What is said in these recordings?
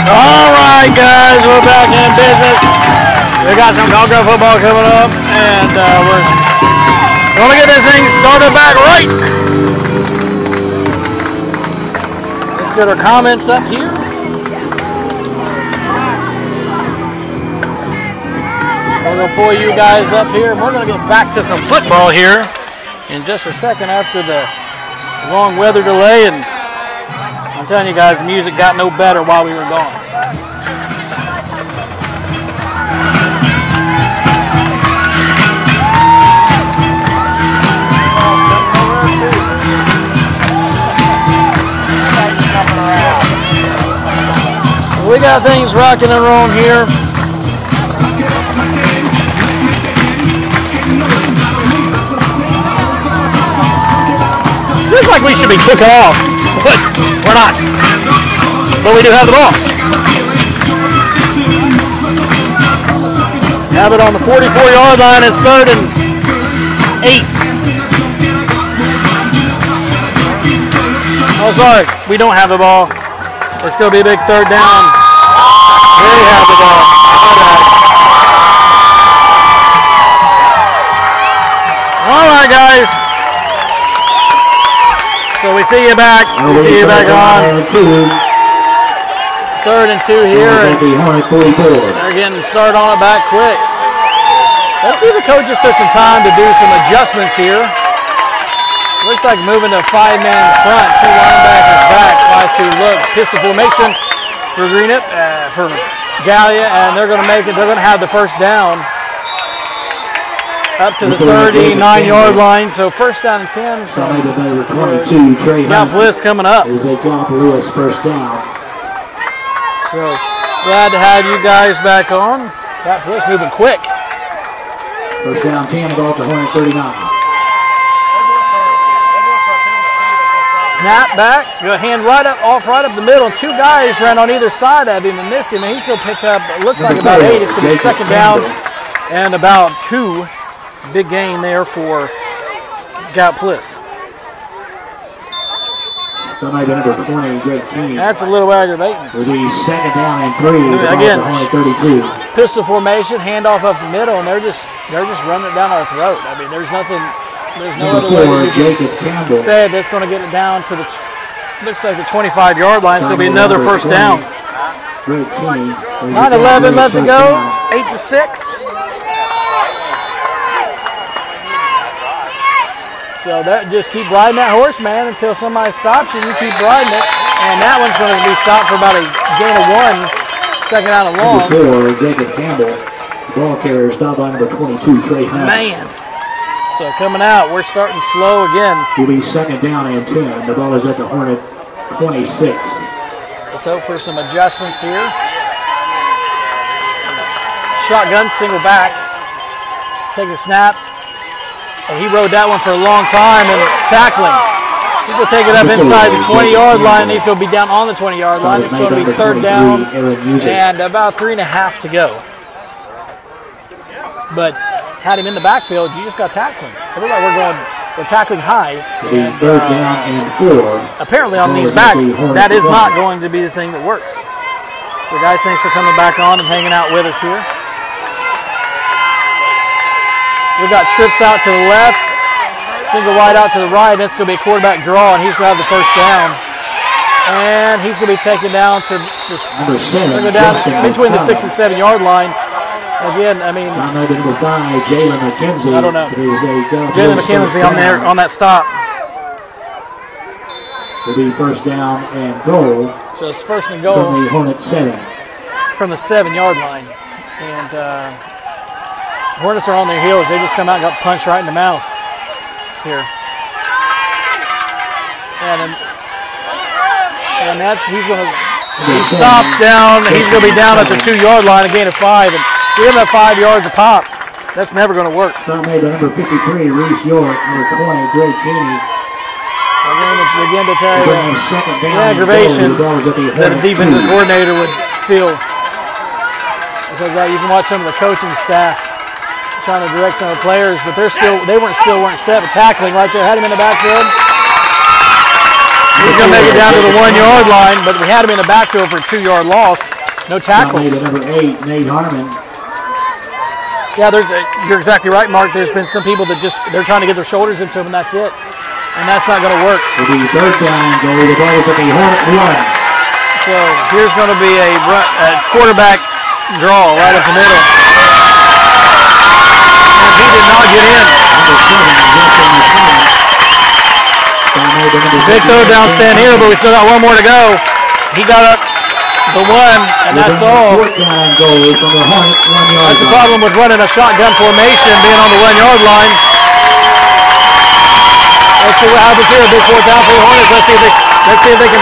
All right, guys, we're back in business. We got some Congo football coming up, and we're going to get this thing started back right. Let's get our comments up here. We're going to pull you guys up here, and we're going to get back to some football here in just a second after the long weather delay. And I'm telling you guys, the music got no better while we were gone. We got things rocking and rolling here. Feels like we should be kicking off, but we're not. But we do have the ball. Have it on the 44-yard line. It's 3rd and 8. Oh, sorry, we don't have the ball. It's going to be a big 3rd down. They have the ball. All right, guys. So we see you back. We see you back on. 3rd and 2 here. And they're getting started on it back quick. Let's see if the coach just took some time to do some adjustments here. Looks like moving to a 5-man front, 2 linebackers back, 5-2 look, pistol formation for for Gallia, and they're going to make it. They're going to have the 1st down up to the 39-yard line. So 1st down and 10 from Gallia coming up. Is a Gallia 1st down. So glad to have you guys back on. Gallia moving quick. 1st down 10, ball to Hornet 39. Snap back, go hand right up the middle. 2 guys ran on either side of him and missed him, and he's going to pick up, it looks like about 8. It's going to be 2nd down and about 2. Big gain there for Gallia. Number 20, Greg King. That's a little aggravating. Will be 2nd down and 3. Again, 32. Pistol formation, handoff up the middle, and they're just running it down our throat. I mean, there's no other way to say it. That's going to get it down to looks like the 25-yard line. It's going to be another 1st down. 9:11 left to go. 8-6. So that just keep riding that horse, man, until somebody stops you. You keep riding it, and that one's going to be stopped for about a gain of 1. 2nd down and long. Number 4, Jacob Campbell. Ball carrier stopped by number 22, Trey Hunt. Man. So coming out, we're starting slow again. Will be 2nd down and 10. The ball is at the Hornet 26. Let's hope for some adjustments here. Shotgun, single back. Take the snap. And he rode that one for a long time and tackling. He's going to take it up inside the 20-yard line. And he's going to be down on the 20-yard line. It's going to be 3rd down and about 3.5 to go. But had him in the backfield, you just got tackling. It looked like we're tackling high. And, 3rd down and 4. Apparently on these backs, that is not going to be the thing that works. So guys, thanks for coming back on and hanging out with us here. We got trips out to the left, single wide out to the right. That's going to be a quarterback draw, and he's going to have the 1st down. And he's going to be taken down to between the 6 and 7-yard line. Again, I mean, number 5, Jalen McKenzie. I don't know. Jalen McKenzie on that stop. It'll be 1st down and goal. So it's 1st and goal from the Hornet 7. From the 7-yard line, and Hornets are on their heels. They just come out and got punched right in the mouth here, and he's going to stop down. He's going to be down at the 2-yard line, a gain of 5. And we have 5 yards a pop. That's never going to work. Start made by number 53, Reese York. Number 20, Greg Keeney. Again to tell you the aggravation that a defensive coordinator would feel. Because you can watch some of the coaching staff trying to direct some of the players, but they weren't set with tackling right there. Had him in the backfield. He's going to make it down to the 1 yard line, but we had him in the backfield for a 2 yard loss. No tackles. Number 8, Nate Harmon. Yeah, you're exactly right, Mark. There's been some people that they're trying to get their shoulders into him, and that's it. And that's not going to work. It'll be third down, goal. The ball is at the Hornet 1. So here's going to be a quarterback draw right up the middle. And he did not get in. Big throw down Stan here, but we still got one more to go. He got up the 1, and that's all. That's the problem with running a shotgun formation, being on the 1 yard line. Let's see what happens here. Big fourth down for the Hornets. Let's see if they can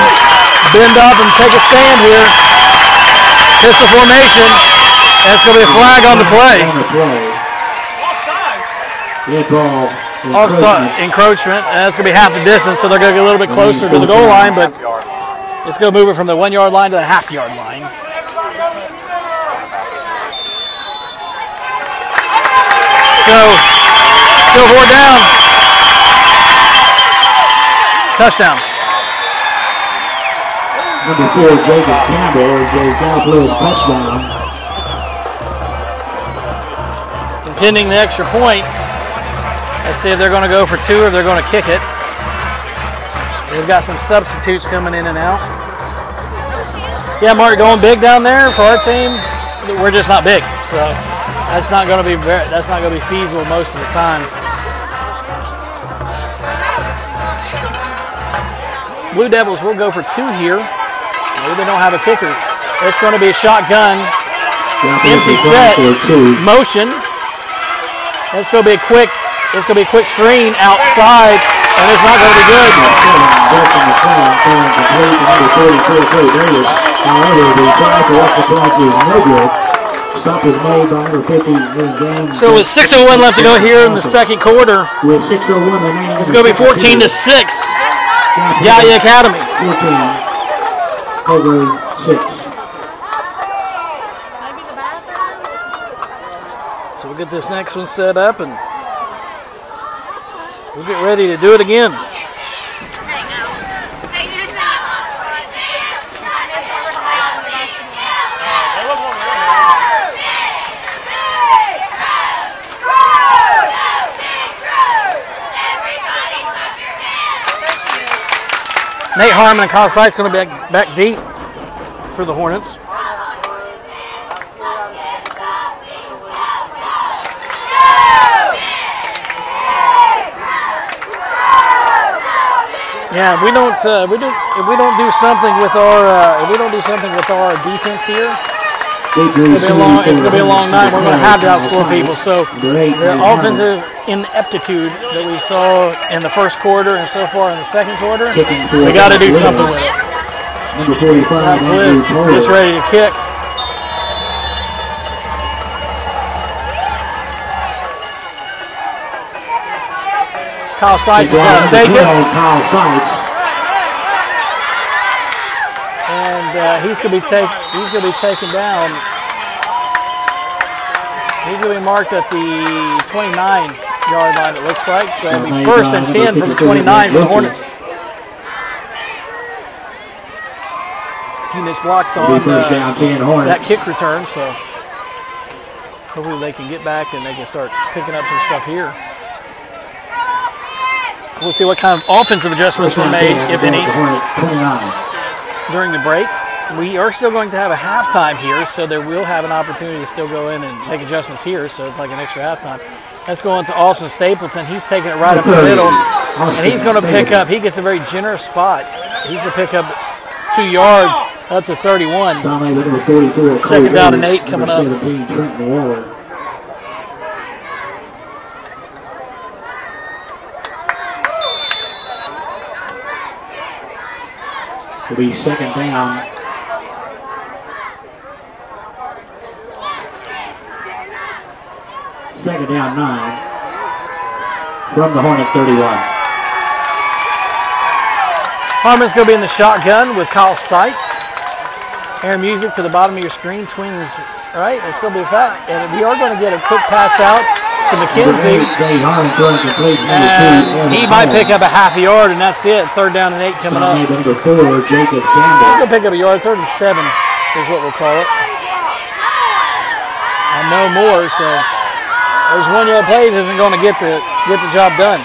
bend up and take a stand here. Pistol formation. And it's going to be a flag on the play. Offside encroachment. And that's going to be half the distance, so they're going to get a little bit closer to the goal line, but it's going to move it from the 1 yard line to the half yard line. So, still 4 down. Touchdown. Number 4, Jacob Campbell, is a Gallia's touchdown. Pending the extra point. Let's see if they're going to go for 2 or if they're going to kick it. We've got some substitutes coming in and out. Yeah, Mark, going big down there for our team. We're just not big, so that's not going to be feasible most of the time. Blue Devils will go for 2 here. Maybe they don't have a kicker. It's going to be a shotgun, empty set, motion. It's going to be a quick screen outside, and it's not going to be good. So with 6:01 left to go here in the second quarter, it's going to be 14-6. Gallia Academy. 14/6. So we'll get this next one set up and we'll get ready to do it again. Nate Harmon and Kyle Seitz going to be back deep for the Hornets. Yeah, if we don't do something with our defense here, it's going to be a long night. We're going to have to outscore people. So the offensive ineptitude that we saw in the first quarter and so far in the second quarter, we got to do something with it. Number 45, Liz just ready to kick. Kyle Seitz is going to take it. And he's going to be taken down. He's going to be marked at the 29-yard line, it looks like. So it'll be 1st and 10 from the 29 for the Hornets. He missed blocks on that kick return, so hopefully they can get back and they can start picking up some stuff here. We'll see what kind of offensive adjustments were made, if any, during the break. We are still going to have a halftime here, so they will have an opportunity to still go in and make adjustments here, so it's like an extra halftime. Let's go into Austin Stapleton. He's taking it right up the middle, and he's going to pick up. He gets a very generous spot. He's going to pick up 2 yards up to 31. Second down and 8 coming up. It'll be second down. Second down 9 from the Hornet 31. Harmon's going to be in the shotgun with Kyle Seitz. Air music to the bottom of your screen, twins, right? It's going to be a fact. And we are going to get a quick pass out to McKenzie. And he might pick up a half a yard, and that's it. 3rd down and 8 coming up. Number 4, Jacob Campbell. He's going to pick up a yard. 3rd and 7 is what we'll call it. And no more, so those 1-yard plays isn't going to get the job done.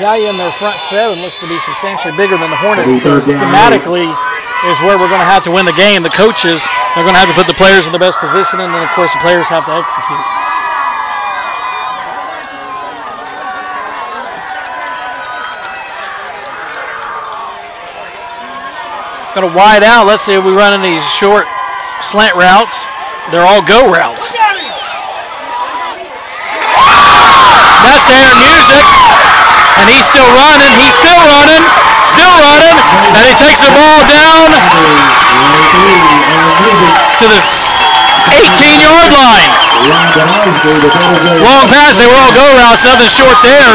Gallia in their front 7 looks to be substantially bigger than the Hornets. So schematically is where we're going to have to win the game. The coaches are going to have to put the players in the best position, and then, of course, the players have to execute. Going to wide out. Let's see if we run any short slant routes. They're all go routes. That's Aaron Music. And he's still running, and he takes the ball down to the 18-yard line. Long pass, they were all go routes, nothing short there.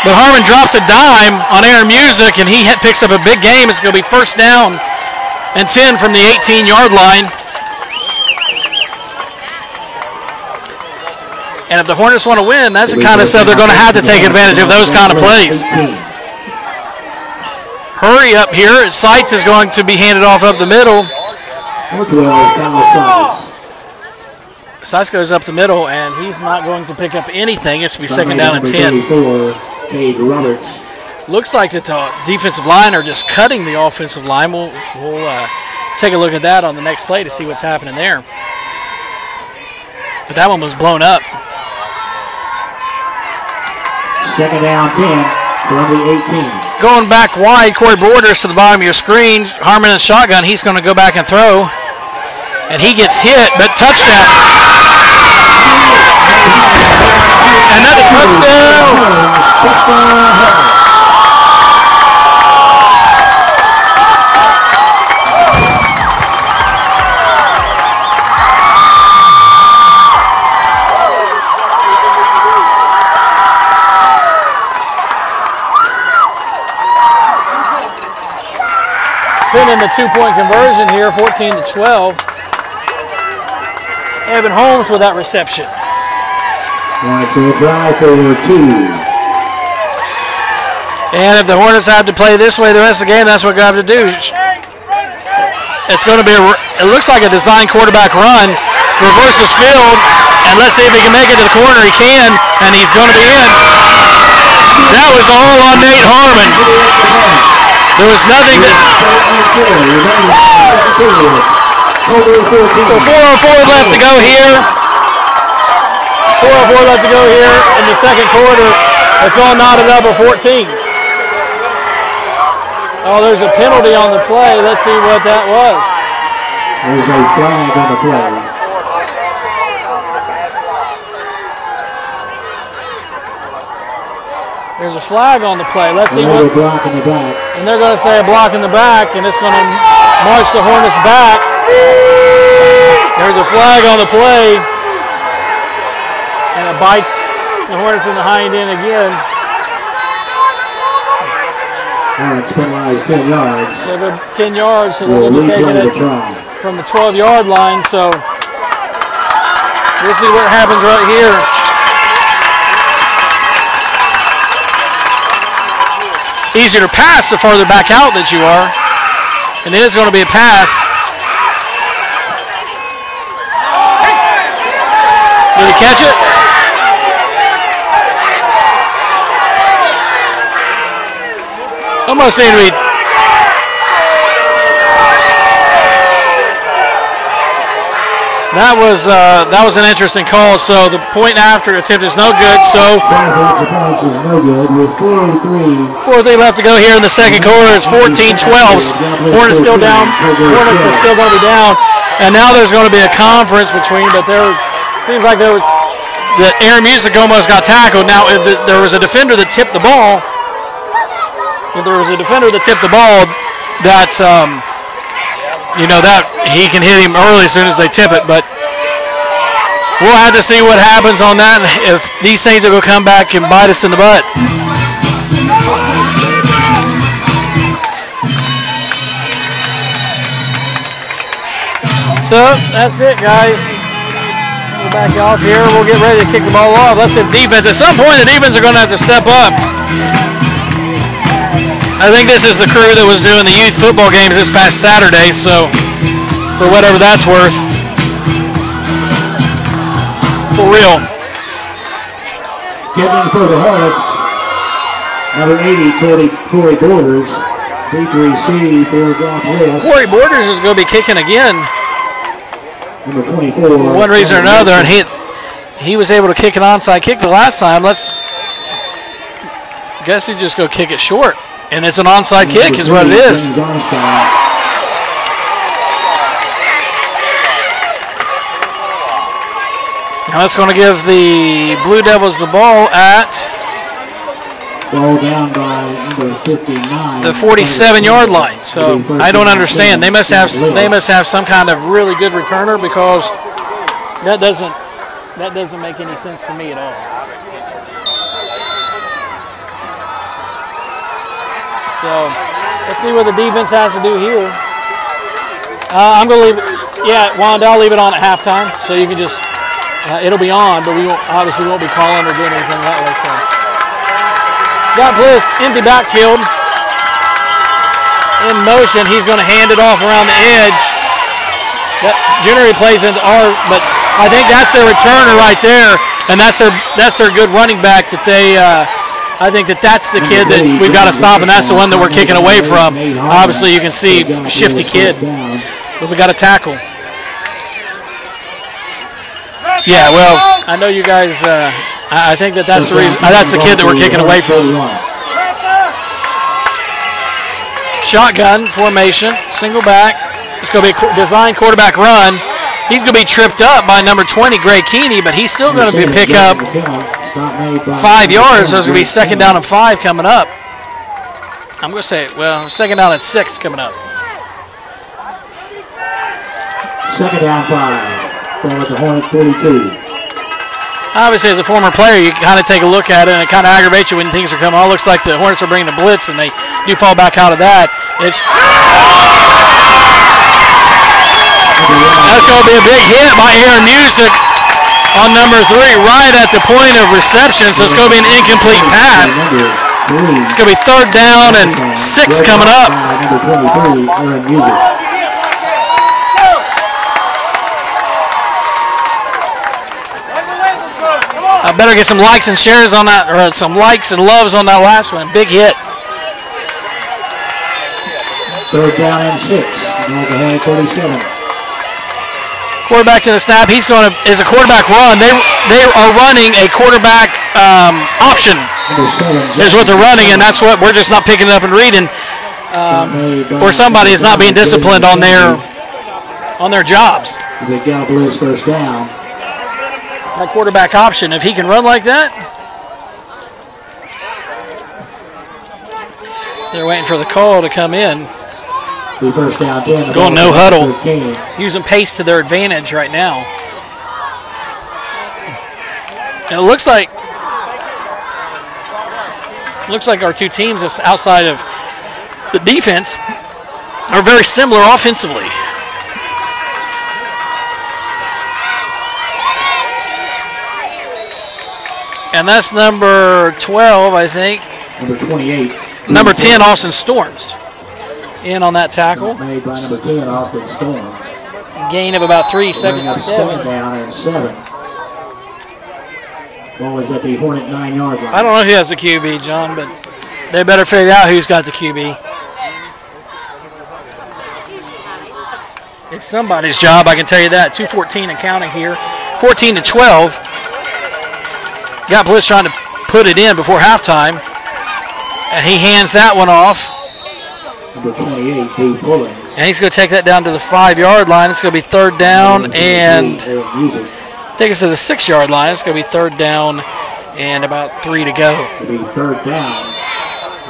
But Harmon drops a dime on Aaron Music, and he picks up a big game. It's going to be 1st down and 10 from the 18-yard line. And if the Hornets want to win, that's the kind of stuff they're going to have to take advantage of, those kind of plays. Hurry up here. Seitz is going to be handed off up the middle. Seitz goes up the middle, and he's not going to pick up anything. It's going to be 2nd down and 10. Looks like that the defensive line are just cutting the offensive line. We'll take a look at that on the next play to see what's happening there. But that one was blown up. 2nd down, 10 from the 18. Going back wide, Corey Borders to the bottom of your screen. Harmon in shotgun. He's going to go back and throw. And he gets hit, but touchdown. Another touchdown. In the 2-point conversion here, 14-12. Evan Holmes with that reception. That's a drive for 2. And if the Hornets have to play this way the rest of the game, that's what we have to do. It's going to be, it looks like a design quarterback run. Reverses field, and let's see if he can make it to the corner. He can, and he's going to be in. That was all on Nate Harmon. There was nothing that... So 4:04 left to go here. 4:04 left to go here in the 2nd quarter. It's all knotted up at 14. Oh, there's a penalty on the play. Let's see what that was. There's a flag on the play. There's a flag on the play. Let's see what. Block in the back. And they're going to say a block in the back, and it's going to march the Hornets back. There's a flag on the play, and it bites the Hornets in the hind end again. Hornets penalized 10 yards. So they're 10 yards, so they're going to be taking it from the 12-yard line. So we'll see what happens right here. Easier to pass the farther back out that you are. And it is going to be a pass. Did he catch it? Almost seemed to be. That was an interesting call. So the point after attempt is no good. So 4:03 left to go here in the 2nd quarter. It's 14-12. Hornets still down. Hornets are still going to be down. And now there's going to be a conference between. But there seems like there was that Aaron Music almost got tackled. Now if there was a defender that tipped the ball. If there was a defender that tipped the ball, that. That he can hit him early as soon as they tip it, but we'll have to see what happens on that, if these things are going to come back and bite us in the butt. So that's it, guys. We're back off here. We'll get ready to kick the ball off. Let's hit defense. At some point, the defense are going to have to step up. I think this is the crew that was doing the youth football games this past Saturday, so for whatever that's worth. For real. Getting in for the Hornets, number 80, Corey Borders. C3C for John Lewis. Corey Borders is going to be kicking again. Number 24. For one reason or another, and he was able to kick an onside kick the last time. Guess he's just going to kick it short. And it's an onside kick is what it is. And that's going to give the Blue Devils the ball at ball down by number 59. The 47-yard line. So I don't understand. They must have some kind of really good returner, because that doesn't make any sense to me at all. So let's see what the defense has to do here. I'm going to leave it. Yeah, Wanda, I'll leave it on at halftime, so you can just, it'll be on, but we obviously won't be calling or doing anything that way. So got Bliss, empty backfield. In motion, he's going to hand it off around the edge. That generally plays into our, but I think that's their returner right there, and that's their good running back that they. I think that's the kid that we've got to stop, and that's the one that we're kicking away from. Obviously, you can see shifty kid, but we got to tackle. Yeah, well, I know you guys. I think that's the reason. That's the kid that we're kicking away from. Shotgun formation, single back. It's going to be a design quarterback run. He's going to be tripped up by number 20, Gray Keeney, but he's still going to pick up 5 yards. So it's going to be second down and 5 coming up. I'm going to say, well, second down and 6 coming up. Second down 5. Ball at the Hornet 42. Obviously, as a former player, you kind of take a look at it, and it kind of aggravates you when things are coming on. It looks like the Hornets are bringing the blitz, and they do fall back out of that. That's going to be a big hit by Aaron Music on number 3, right at the point of reception, so it's going to be an incomplete pass. It's going to be third down and 6 coming up. Number 23, Aaron Music. I better get some likes and shares on that, or some likes and loves on that last one. Big hit. Third down and 6. Oklahoma 47. Quarterback to the snap. He's going to is a quarterback run. They are running a quarterback option. Is what they're running, and that's what we're just not picking it up and reading. Or somebody is not being disciplined on their jobs. They got Blues first down. That quarterback option, if he can run like that. They're waiting for the call to come in. First down 10. Going no huddle. Using pace to their advantage right now. And it looks like our two teams outside of the defense are very similar offensively. And that's number 12, I think. Number 28. Number 10, Austin Storms. In on that tackle. Made by number 10, Austin Storms. Gain of about 3 seconds. Second down and 7. Ball was at the Hornet 9-yard line. I don't know who has the QB, John, but they better figure out who's got the QB. It's somebody's job, I can tell you that. 2:14 and counting here. 14-12. Got Bliss trying to put it in before halftime, and he hands that one off. Number 28, Dave Pullins. And he's going to take that down to the 5-yard line. It's going to be third down and take us to the 6-yard line. It's going to be third down and about 3 to go. It'll be third down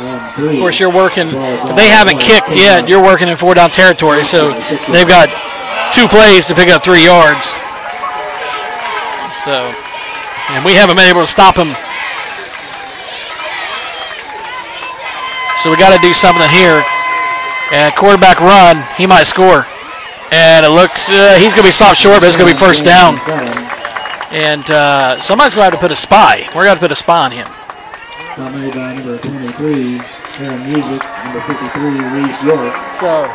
and 3. Of course, you're working. If they haven't kicked yet, you're working in 4-down territory. So they've got 2 plays to pick up 3 yards. So. And we haven't been able to stop him. So we got to do something here. And quarterback run, he might score. And it looks, he's going to be stopped short, but it's going to be first down. And somebody's going to have to put a spy. We're going to put a spy on him. Made by number 23, Aaron Music, number 53, Reese York. So,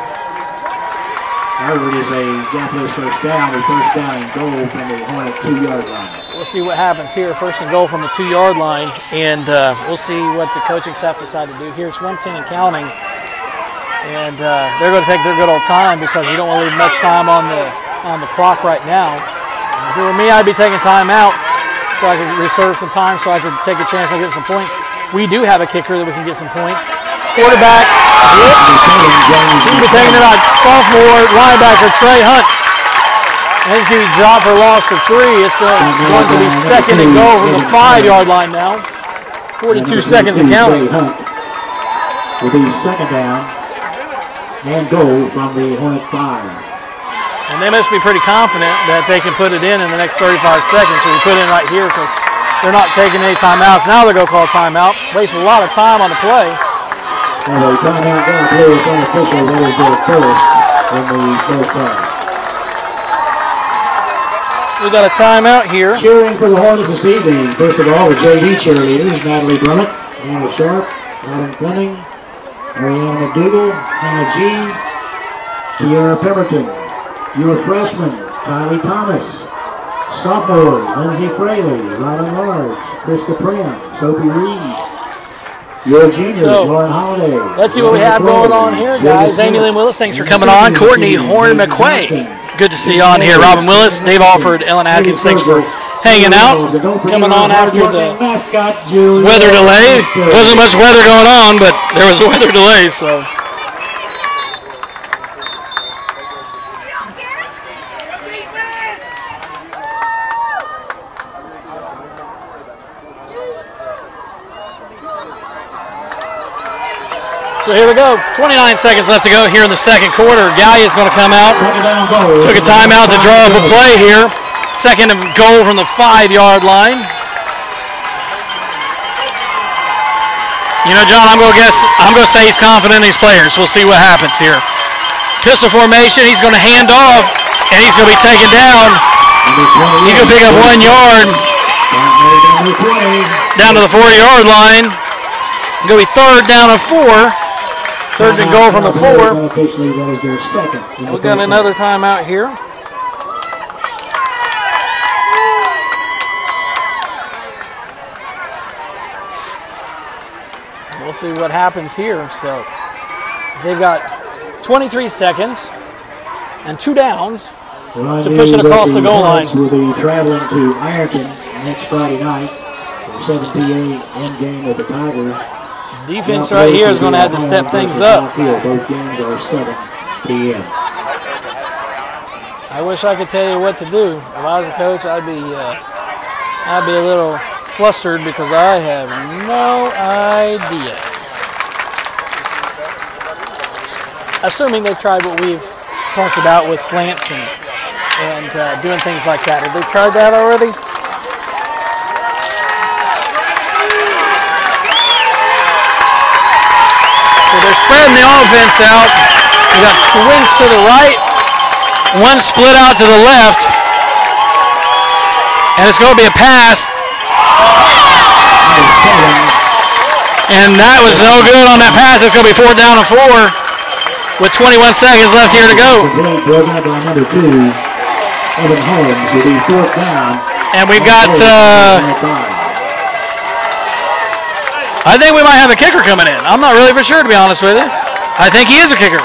however, it is a gapless first down and goal from the Hornet 2-yard line. We'll see what happens here. First and goal from the 2-yard line, and we'll see what the coaching staff decide to do here. It's 1:10 and counting, and they're going to take their good old time because you don't want to leave much time on the clock right now. If it were me, I'd be taking timeouts so I could reserve some time so I could take a chance on getting some points. We do have a kicker that we can get some points. Quarterback, he'll be taking it out. Sophomore linebacker Trey Hunt. I think he dropped for a loss of 3. It's going to be second and goal from the 5-yard line now. 42 seconds and counting. Will be second down and goal from the Hornet 5. And they must be pretty confident that they can put it in the next 35 seconds. So we put it in right here because they're not taking any timeouts. Now they're going to call timeout. Wasted a lot of time on the play. Well, the timeout going to play is unofficial. That is their first in the first half. We got a timeout here. Cheering for the Hornets this evening. First of all, the JV cheerleaders, Natalie Brummett, Anna Sharp, Adam Fleming, Marianne McDougall, Hannah G, Tiara Pemberton. Your freshman, Kylie Thomas. Sophomores, Lindsay Fraley, Robin Large, Krista Prim, Sophie Reed. Your juniors, Lauren Holiday. Let's see what we have going on here, guys. Amy Lynn Willis, thanks for coming on. Courtney Horn McQuay, good to see you on here. Robin Willis, Dave Alford, Ellen Atkins, thanks for hanging out. Coming on after the weather delay. Wasn't much weather going on, but there was a weather delay, so. So here we go. 29 seconds left to go here in the second quarter. Gallia is going to come out. Took a timeout to draw up a play here. Second and goal from the 5-yard line. You know, John, I'm going to say he's confident in these players. We'll see what happens here. Pistol formation. He's going to hand off, and he's going to be taken down. He's going to pick up 1 yard down to the 4-yard line. It's going to be third down and 4. Third and goal from the 4. We got another timeout here. We'll see what happens here. So they've got 23 seconds and 2 downs to push it across the goal line. We'll be traveling to Ironton next Friday night for the 7 p.m. end game with the Tigers. Defense right here is going to have to step things up. Both games are 7 p.m. I wish I could tell you what to do. If I was a coach, I'd be a little flustered because I have no idea. Assuming they've tried what we've talked about with slants and doing things like that. Have they tried that already? So they're spreading the offense out. We got twins to the right, one split out to the left, and it's going to be a pass. And that was no good on that pass. It's going to be 4th down and 4 with 21 seconds left here to go. And we've got, I think we might have a kicker coming in. I'm not really for sure, to be honest with you. I think he is a kicker.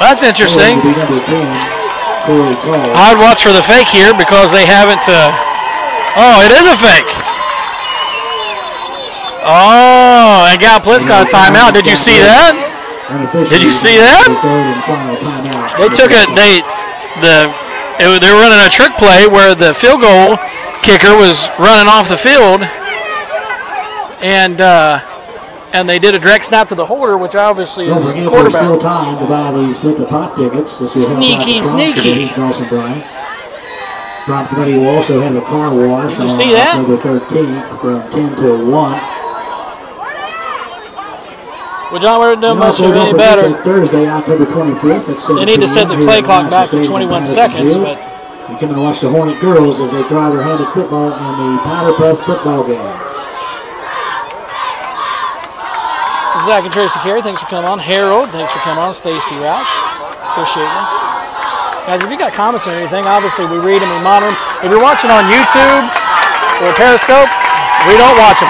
That's interesting. I'd watch for the fake here because they haven't. Oh, it is a fake. Oh, and Gal Pliss got a timeout. Did you see that? Did you see that? They took it. They were running a trick play where the field goal kicker was running off the field, and they did a direct snap to the holder, which obviously is the quarterback. Still time to buy these Split the Pot tickets. Sneaky. Prop committee will also have a car wash on October 13th from 10 to 1. Well, John, we're doing much any better. Thursday, October 25th. They need to set the play clock back to 21 seconds, but you can watch the Hornet girls as they try their hand at football in the Powder Puff football game. Zach and Tracy Carey, thanks for coming on. Harold, thanks for coming on. Stacy Roush, appreciate you. Guys, if you got comments or anything, obviously we read them, we monitor them. If you're watching on YouTube or Periscope, we don't watch them.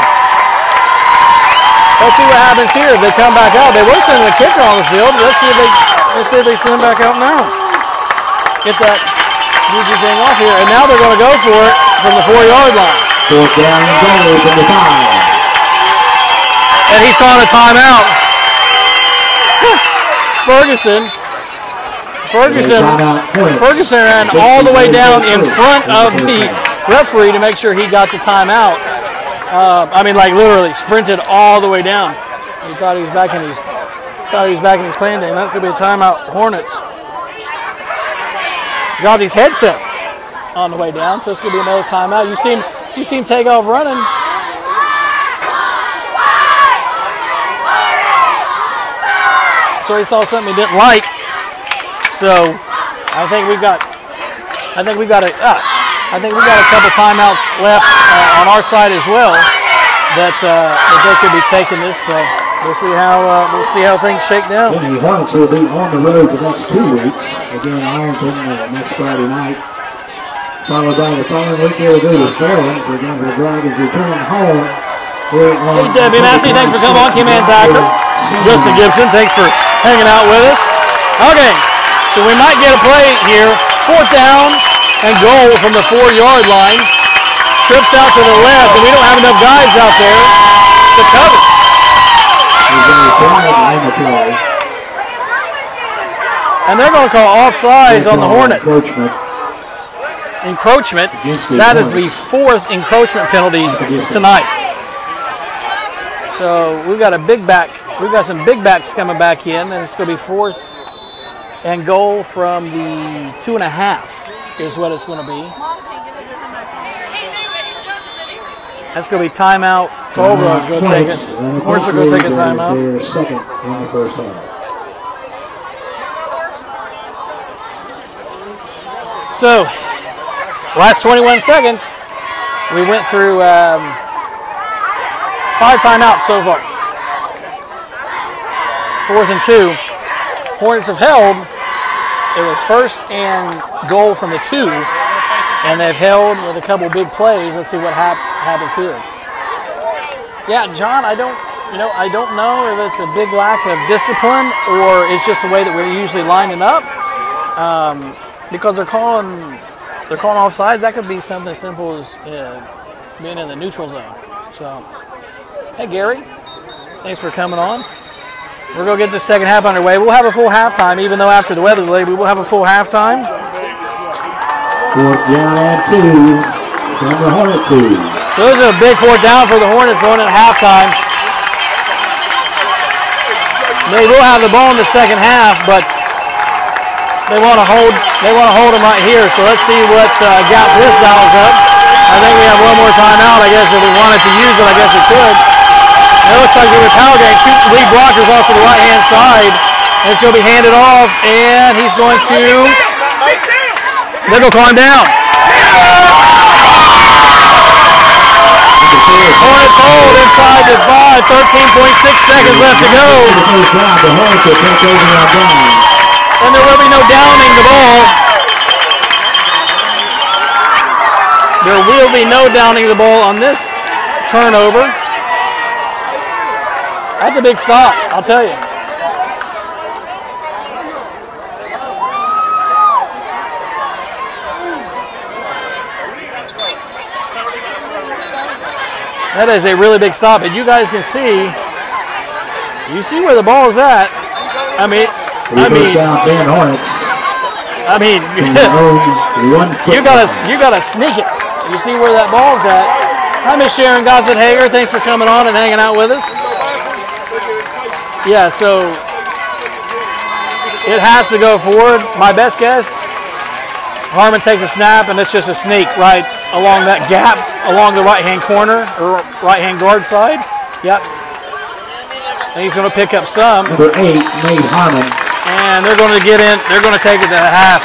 Let's see what happens here. If they come back out, they were sending the kicker on the field. Let's see if they send him back out now. Get that easy thing off here, and now they're going to go for it from the 4-yard line. Fourth down and goal from the 5. And he's calling a timeout. Ferguson ran all the way down in front of the referee to make sure he got the timeout. Like literally sprinted all the way down. He thought he was back in his playing game. That could be a timeout. Hornets got his headset on the way down, so it's gonna be another timeout. You see him take off running. So he saw something he didn't like. So I think we got a couple timeouts left on our side as well that they could be taking this. So we'll see how things shake down. The Hornets will be on the road the next 2 weeks. Again, Ironton next Friday night. Followed by the following week they'll go to Fairland. We're going to drive his return home. Hey Debbie Massey, thanks for coming on. Kim-Ann Thacker. Justin Gibson, thanks for hanging out with us. Okay, so we might get a play here. 4th down and goal from the 4-yard line. Trips out to the left, and we don't have enough guys out there to cover. And they're going to call offsides on the Hornets. Encroachment. That is the 4th encroachment penalty tonight. So we've got a big back. We've got some big backs coming back in, and it's going to be 4th and goal from the 2.5 is what it's going to be. That's going to be timeout. Cobra is going to take it. Hornets are going to take a timeout. They're second in the first half. So, last 21 seconds, we went through 5 timeouts so far. 4th and 2. Hornets have held. It was 1st and goal from the 2, and they've held with a couple big plays. Let's see what happens here. Yeah, John, I don't know if it's a big lack of discipline or it's just the way that we're usually lining up. Because they're calling offside. That could be something as simple as being in the neutral zone. So, hey Gary, thanks for coming on. We're going to get the second half underway. We'll have a full halftime, even though after the weather delay, we will have a full halftime. 4th down and 2 from the Hornet 2. So this is a big 4th down for the Hornets going at halftime. They will have the ball in the second half, but they want to hold them right here. So let's see what gap this dials up. I think we have one more timeout. I guess if we wanted to use it, I guess we could. It looks like we were power getting 2 lead blockers off to the right-hand side. And it's going to be handed off, and he's going to... They're going to call him down. Hornets hold inside the 5, 13.6 seconds left to go. And there will be no downing the ball. There will be no downing the ball on this turnover. That's a big stop, I'll tell you. That is a really big stop, and you guys can see. You see where the ball is at. you gotta sneak it. You see where that ball's at. Hi, Miss Sharon Gossett-Hager. Thanks for coming on and hanging out with us. Yeah, so it has to go forward. My best guess, Harmon takes a snap, and it's just a sneak right along that gap, along the right-hand corner, or right-hand guard side. Yep. And he's going to pick up some. Number 8, Nate Harmon. And they're going to get in. They're going to take it to half.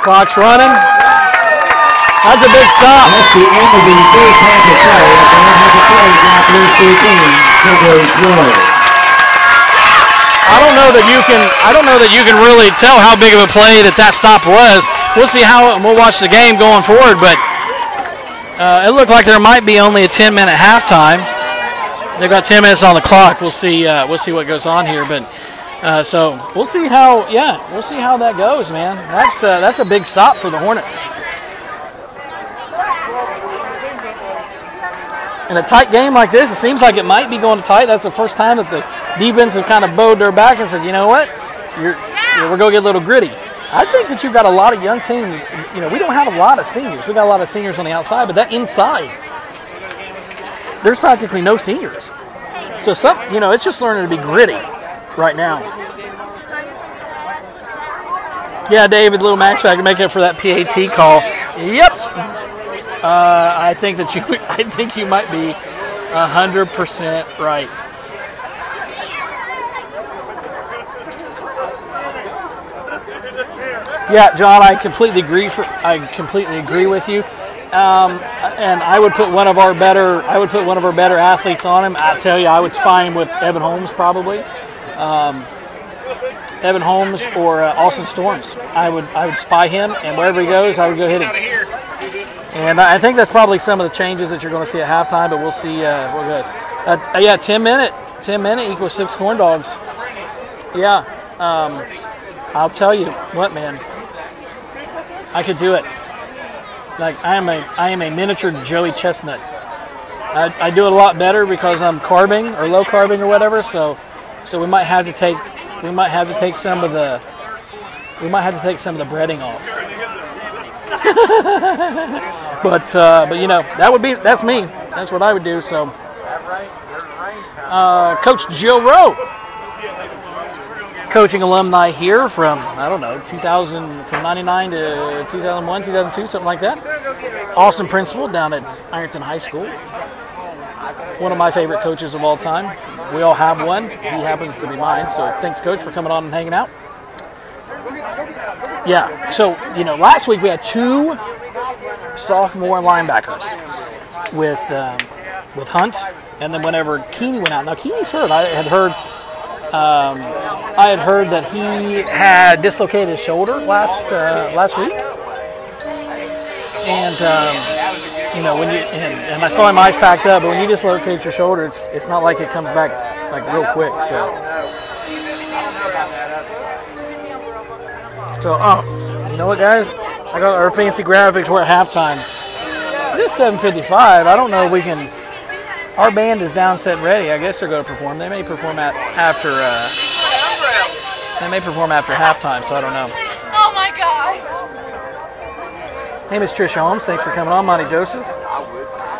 Clock's running. That's a big stop. That's the end of the first half of play. After the play got loose 13. I don't know that you can really tell how big of a play that stop was. We'll see we'll watch the game going forward, but it looked like there might be only a 10-minute halftime. They've got 10 minutes on the clock. We'll see what goes on here, but so we'll see how that goes, man. That's a big stop for the Hornets. In a tight game like this, it seems like it might be going to tight. That's the first time that the defense have kind of bowed their back and said, you know what, we're going to get a little gritty. I think that you've got a lot of young teams. You know, we don't have a lot of seniors. We've got a lot of seniors on the outside, but that inside, there's practically no seniors. So it's just learning to be gritty right now. Yeah, David, little Max Factor making up for that PAT call. Yep. I think you might be 100% right. Yeah, John, I completely agree with you. And I would put one of our better athletes on him. I tell you, I would spy him with Evan Holmes probably. Evan Holmes or Austin Storms. I would spy him, and wherever he goes, I would go hit him. And I think that's probably some of the changes that you're going to see at halftime, but we'll see what goes. Yeah, 10 minute equals 6 corn dogs. Yeah, I'll tell you what, man. I could do it. Like I am a miniature Joey Chestnut. I do it a lot better because I'm carbing or low carbing or whatever. So we might have to take some of the breading off. but you know, that's me. That's what I would do. So Coach Joe Rowe, coaching alumni here from 2000, from 99 to 2001, 2002, something like that. Awesome principal down at Ironton High School. One of my favorite coaches of all time. We all have one. He happens to be mine. So thanks, Coach, for coming on and hanging out. Yeah, so, last week we had 2 sophomore linebackers with Hunt, and then whenever Keeney went out. Now, Keeney's hurt. I had heard that he had dislocated his shoulder last week. And, when and I saw him ice packed up, but when you dislocate your shoulder, it's not like it comes back like real quick, so you know what, guys? I got our fancy graphics. We're at halftime. It is 7:55. I don't know if we can. Our band is down, set, and ready. I guess they're going to perform. They may perform after. They may perform after halftime. So I don't know. Oh my gosh! Hey, Miss Tricia Holmes. Thanks for coming on, Monty Joseph.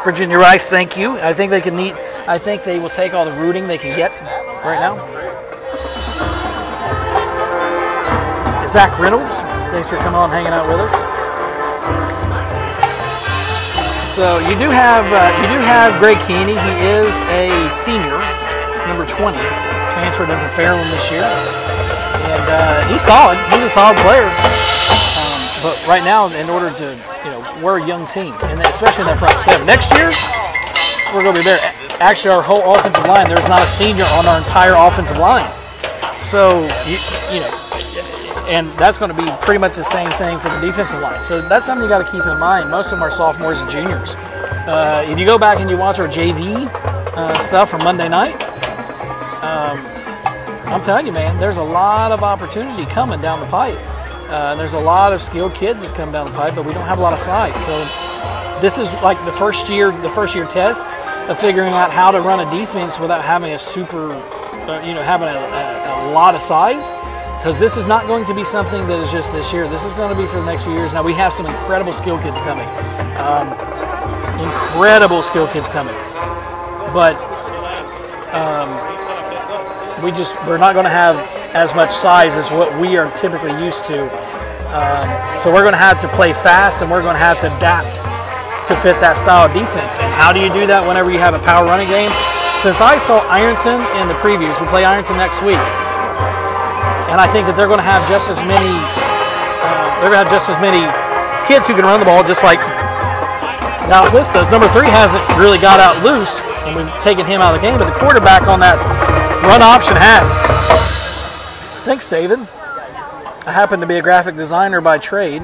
Virginia Rice. Thank you. I think they will take all the rooting they can get right now. Zach Reynolds, thanks for coming on, hanging out with us. So you do have Greg Keeney. He is a senior, number 20, transferred in from Fairland this year, and he's solid. He's a solid player. But right now, in order to, we're a young team, and especially in that front 7. Next year, we're going to be there. Actually, our whole offensive line, there's not a senior on our entire offensive line. So and that's going to be pretty much the same thing for the defensive line. So that's something you got to keep in mind. Most of them are sophomores and juniors. If you go back and you watch our JV stuff from Monday night, I'm telling you, man, there's a lot of opportunity coming down the pipe. There's a lot of skilled kids that's coming down the pipe, but we don't have a lot of size. So this is like the first year test of figuring out how to run a defense without having a super, having a lot of size. Because this is not going to be something that is just this year. This is going to be for the next few years. Now, we have some incredible skill kids coming. But we're not going to have as much size as what we are typically used to. So we're going to have to play fast, and we're going to have to adapt to fit that style of defense. And how do you do that whenever you have a power running game? since I saw Ironton in the previews, we play Ironton next week, and I think that they're going to have just as many. They're going to have just as many kids who can run the ball, just like Dallas List does. Number 3 hasn't really got out loose, and we've taken him out of the game, but the quarterback on that run option has. Thanks, David. I happen to be a graphic designer by trade.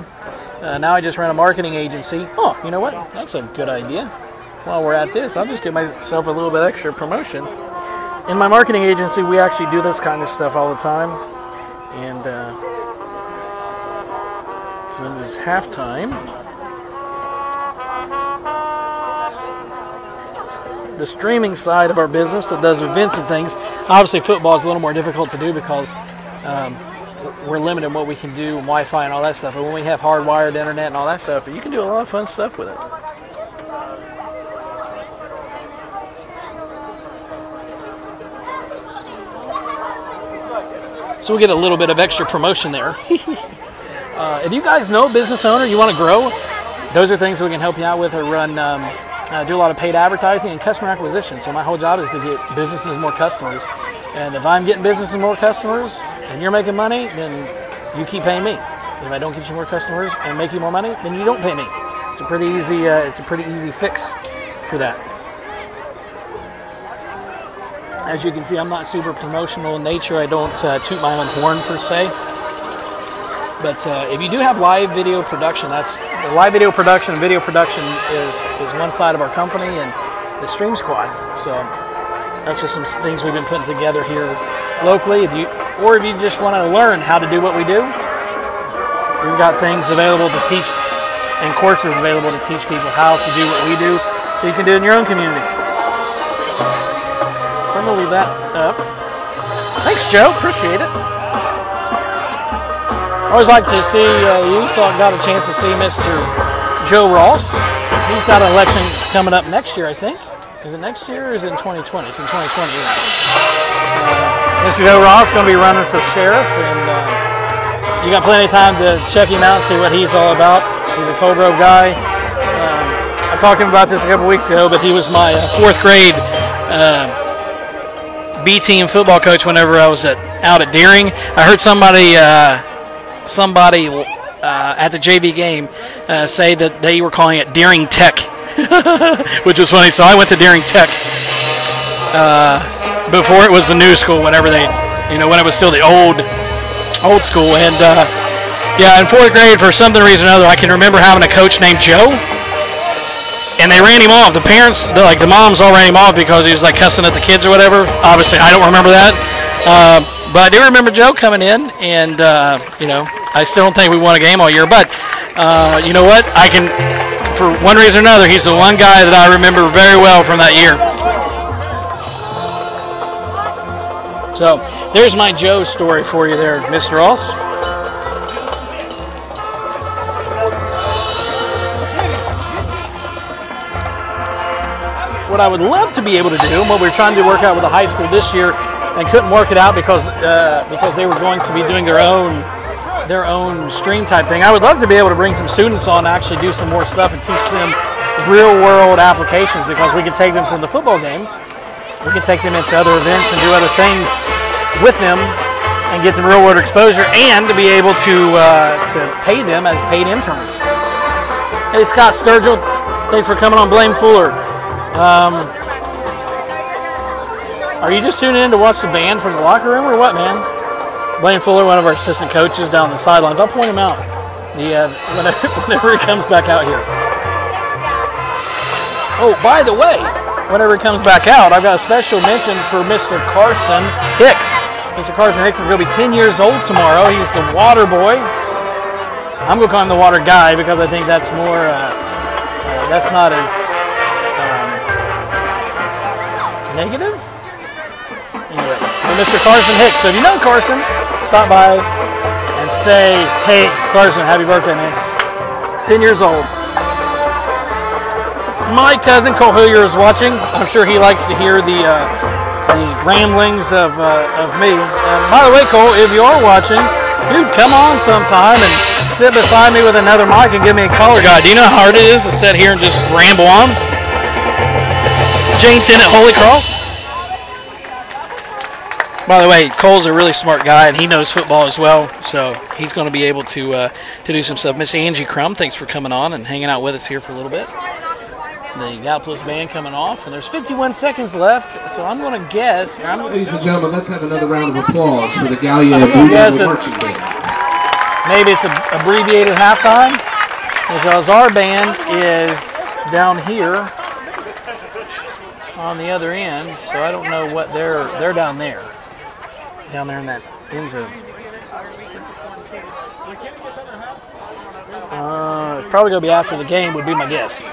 Now I just run a marketing agency. Oh, you know what? That's a good idea. While we're at this, I'll just give myself a little bit extra promotion. In my marketing agency, we actually do this kind of stuff all the time. And so it's halftime. The streaming side of our business that does events and things, obviously football is a little more difficult to do because we're limited in what we can do and Wi-Fi and all that stuff. But when we have hardwired internet and all that stuff, you can do a lot of fun stuff with it. So we get a little bit of extra promotion there. If you guys know a business owner, you want to grow, those are things we can help you out with or run, do a lot of paid advertising and customer acquisition. So my whole job is to get businesses more customers. And if I'm getting businesses more customers and you're making money, then you keep paying me. If I don't get you more customers and make you more money, then you don't pay me. It's a pretty easy fix for that. As you can see, I'm not super promotional in nature. I don't toot my own horn per se. But if you do have live video production, that's the live video production. Video production is one side of our company, and the Stream Squad. So that's just some things we've been putting together here locally. If you just want to learn how to do what we do, we've got things available to teach and courses available to teach people how to do what we do, so you can do it in your own community. So I'm going to leave that up. Thanks, Joe. Appreciate it. I always like to see got a chance to see Mr. Joe Ross. He's got an election coming up next year, I think. Is it next year or is it in 2020? It's in 2020. Mr. Joe Ross is going to be running for sheriff, and you got plenty of time to check him out and see what he's all about. He's a Cold Grove guy. I talked to him about this a couple weeks ago, but he was my 4th grade B team football coach whenever I was out at Deering. I heard somebody at the JV game say that they were calling it Deering Tech, which was funny. So I went to Deering Tech before it was the new school. Whenever when it was still the old school. And in 4th grade, for some reason or another, I can remember having a coach named Joe. And they ran him off. The parents, the moms all ran him off because he was like cussing at the kids or whatever. Obviously, I don't remember that. But I do remember Joe coming in, and, I still don't think we won a game all year. But, you know what? I can, for one reason or another, he's the one guy that I remember very well from that year. So, there's my Joe story for you there, Mr. Ross. What I would love to be able to do, and what we're trying to work out with the high school this year, and couldn't work it out because they were going to be doing their own stream type thing. I would love to be able to bring some students on and actually do some more stuff and teach them real world applications, because we can take them from the football games, we can take them into other events and do other things with them and get them real world exposure, and to be able to pay them as paid interns. Hey, Scott Sturgill, thanks for coming on. Blaine Fuller. Are you just tuning in to watch the band from the locker room or what, man? Blaine Fuller, one of our assistant coaches down the sidelines. I'll point him out whenever he comes back out here. Oh, by the way, whenever he comes back out, I've got a special mention for Mr. Carson Hicks. Mr. Carson Hicks is going to be 10 years old tomorrow. He's the water boy. I'm going to call him the water guy because I think that's more, that's not as negative? Anyway, Mr. Carson Hicks. So if you know Carson, stop by and say, hey, Carson, happy birthday, man. 10 years old. My cousin Cole Hillier is watching. I'm sure he likes to hear the ramblings of me. By the way, Cole, if you are watching, dude, come on sometime and sit beside me with another mic and give me a color guide. Do you know how hard it is to sit here and just ramble on? Jane 10 at Holy Cross. By the way, Cole's a really smart guy, and he knows football as well, so he's going to be able to do some stuff. Miss Angie Crum, thanks for coming on and hanging out with us here for a little bit. The Gallipolis band coming off, and there's 51 seconds left, so I'm going to guess. Ladies and gentlemen, let's have another round of applause for the Gallia Academy marching band. Maybe it's an abbreviated halftime, because our band is down here on the other end, so I don't know what they're down there. Down there in that end zone. It's probably going to be after the game, would be my guess.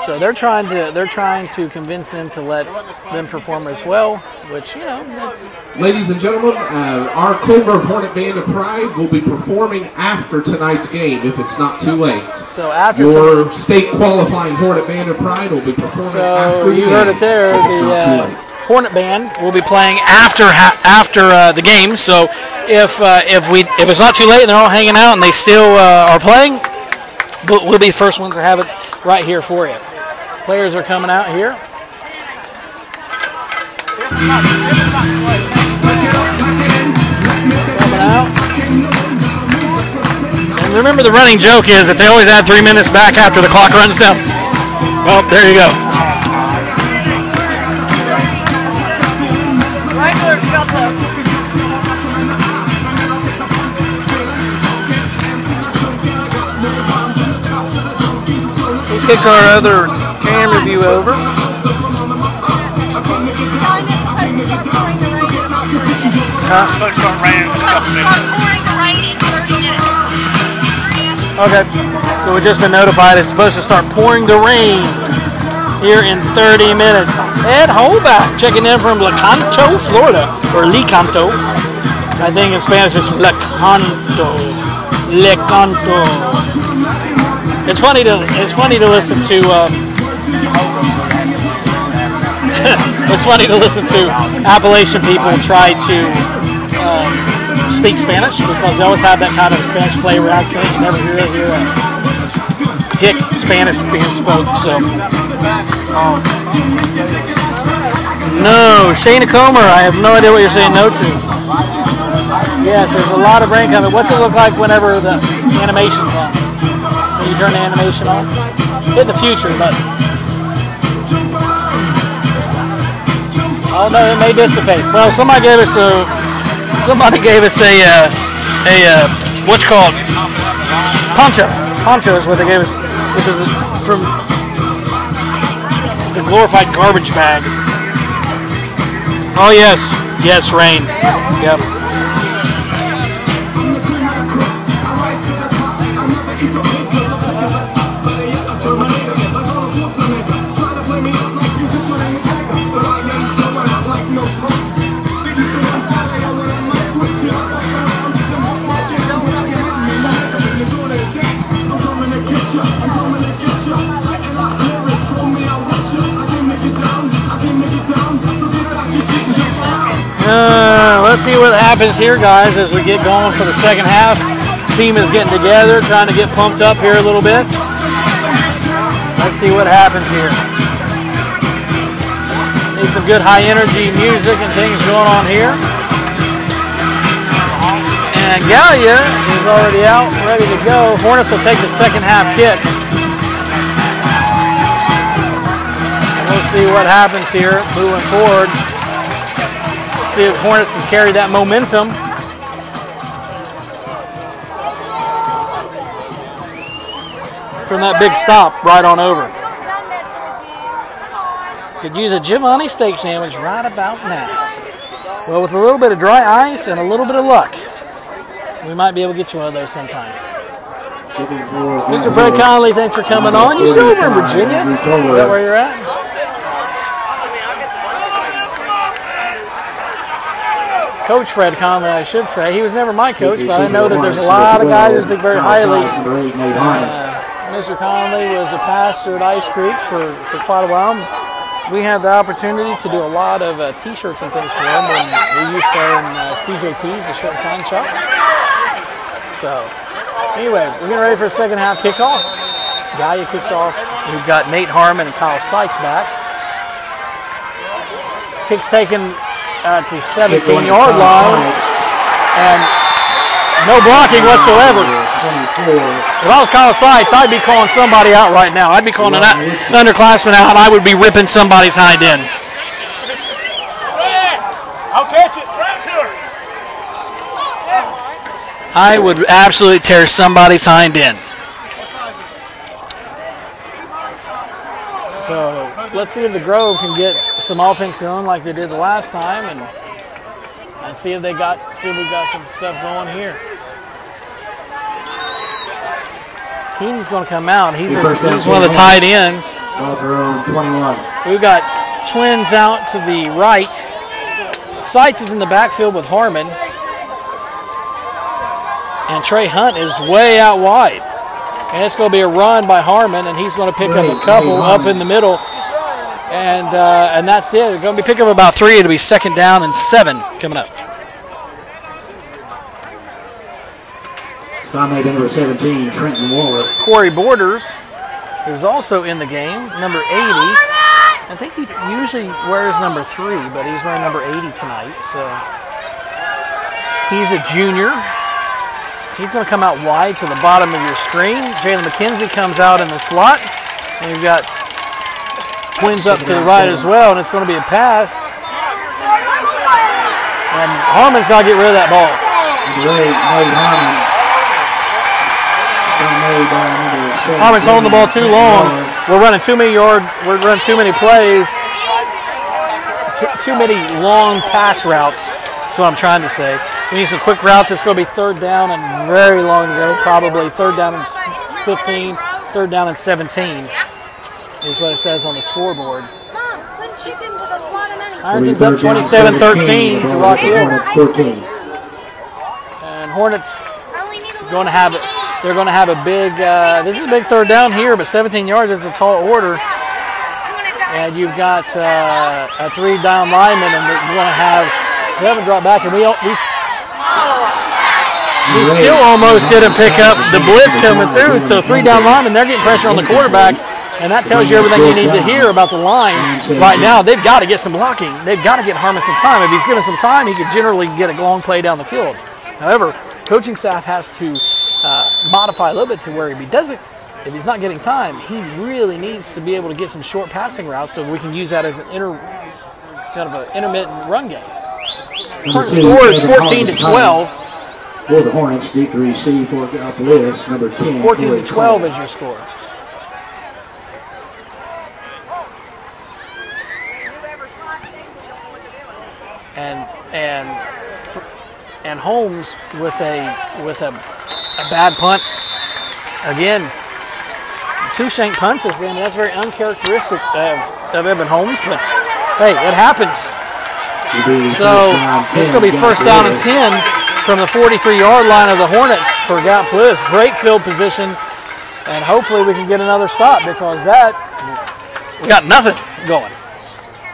So they're trying to convince them to let them perform as well, which, you know, that's... Ladies and gentlemen, our Clover Hornet Band of Pride will be performing after tonight's game, if it's not too late. So after your state qualifying Hornet Band of Pride will be performing after you heard it there. The Hornet Band will be playing after the game. So if it's not too late and they're all hanging out and they still are playing, we'll be the first ones to have it right here for you. Players are coming out here. Coming out. And remember, the running joke is that they always add 3 minutes back after the clock runs down. Well, there you go. We'll kick our other camera view over. Okay, so we've just been notified it's supposed to start pouring the rain here in 30 minutes. Ed Holback checking in from Lecanto, Florida, or Lecanto. I think in Spanish it's Lecanto. Lecanto. It's funny to listen to. It's funny to listen to Appalachian people try to speak Spanish, because they always have that kind of Spanish flavor accent. You never hear hick Spanish being spoke. So no, Shayna Comer, I have no idea what you're saying no to. Yes, there's a lot of rain coming. What's it look like whenever the animation's on? When you turn the animation on? Hit the future button. Oh no, it may dissipate. Well, somebody gave us a what's called poncho. Poncho is what they gave us, which is from the glorified garbage bag. Oh yes, rain. Yep. Let's see what happens here, guys, as we get going for the second half. Team is getting together, trying to get pumped up here a little bit. Let's see what happens here. Need some good high energy music and things going on here. And Gallia is already out, ready to go. Hornets will take the second half kick. And we'll see what happens here moving forward. See if Hornets can carry that momentum. From that big stop right on over. Could use a Giovanni steak sandwich right about now. Well, with a little bit of dry ice and a little bit of luck, we might be able to get you one of those sometime. Mr. Fred Conley, thanks for coming on. You still over in Virginia? Is that where you're at? Coach Fred Conley, I should say. He was never my coach, but I know that there's a lot of guys that speak very highly. Mr. Conley was a pastor at Ice Creek for quite a while. We had the opportunity to do a lot of T-shirts and things for him when we used to own CJT's, the shirt and sign shop. So, anyway, we're getting ready for a second half kickoff. Gallia kicks off. We've got Nate Harmon and Kyle Sykes back. Kick's taken at the 17-yard line. And no blocking whatsoever. If I was calling sites, I'd be calling somebody out right now. I'd be calling an underclassman out, and I would be ripping somebody's hind end. I'll catch it. Right to her. I would absolutely tear somebody's hind end. So let's see if the Grove can get some offense going like they did the last time, and see if we've got some stuff going here. Keeney's going to come out. He's one of the tight ends. We've got Twins out to the right. Seitz is in the backfield with Harmon. And Trey Hunt is way out wide. And it's going to be a run by Harmon, and he's going to pick up a couple up in the middle. And that's it. They're going to be picking up about 3. It'll be 2nd down and 7 coming up. Made number 17, Trenton Waller. Corey Borders is also in the game, number 80. I think he usually wears number 3, but he's wearing number 80 tonight. So he's a junior. He's going to come out wide to the bottom of your screen. Jalen McKenzie comes out in the slot. And you've got Twins up to the right as well, and it's going to be a pass. And Harmon's got to get rid of that ball. Harmon's holding the ball too long. We're running too many plays. Too many long pass routes. That's what I'm trying to say. We need some quick routes. It's going to be 3rd down and very long to go. Probably 3rd down and 15, 3rd down and 17 is what it says on the scoreboard. Ironton's up 27-13 to Rock Hill. And Hornets going to have it. They're going to have a big, this is a big 3rd down here, but 17 yards is a tall order. And you've got a 3-down lineman, and you want to have, they haven't dropped back, and we still almost didn't pick up the blitz coming through. So 3-down lineman, they're getting pressure on the quarterback, and that tells you everything you need to hear about the line. Right now, they've got to get some blocking. They've got to get Harmon some time. If he's given some time, he could generally get a long play down the field. However, coaching staff has to modify a little bit to where if he's not getting time, he really needs to be able to get some short passing routes so we can use that as an kind of an intermittent run game. Current score is 14-12. For the Hornets, deep to receive for Gallipolis, number 10. 14-12 is your score. And Holmes with a bad punt. Again, 2 shank punts this game. That's very uncharacteristic of Evan Holmes, but hey, it happens. So it's going to be 1st down and 10 from the 43-yard line of the Hornets for Gallipolis. Great field position, and hopefully we can get another stop because we got nothing going.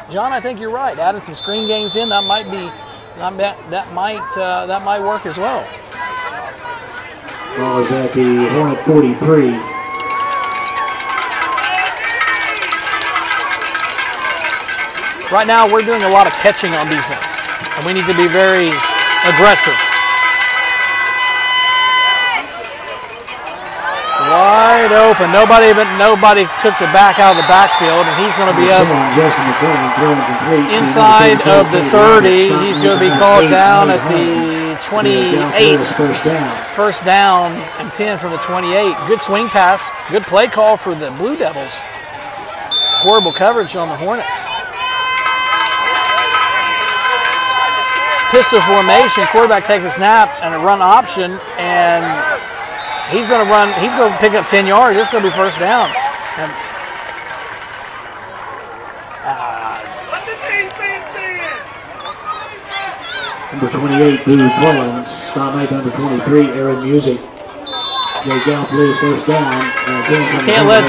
John, I think you're right. Adding some screen games in, that might work as well. Ball is at the Hornet 43. Right now, we're doing a lot of catching on defense, and we need to be very aggressive. Wide open. Nobody took the back out of the backfield, and he's going to be up inside of the 30. He's going to be called down at the 28. 1st down and 10 from the 28. Good swing pass. Good play call for the Blue Devils. Horrible coverage on the Hornets. Pistol formation. Quarterback takes a snap and a run option, and he's going to run. He's going to pick up 10 yards. It's going to be 1st down. And, number 28, Boo Collins. Stop made number 23, Aaron Music. They got Blue 1st down. Can't let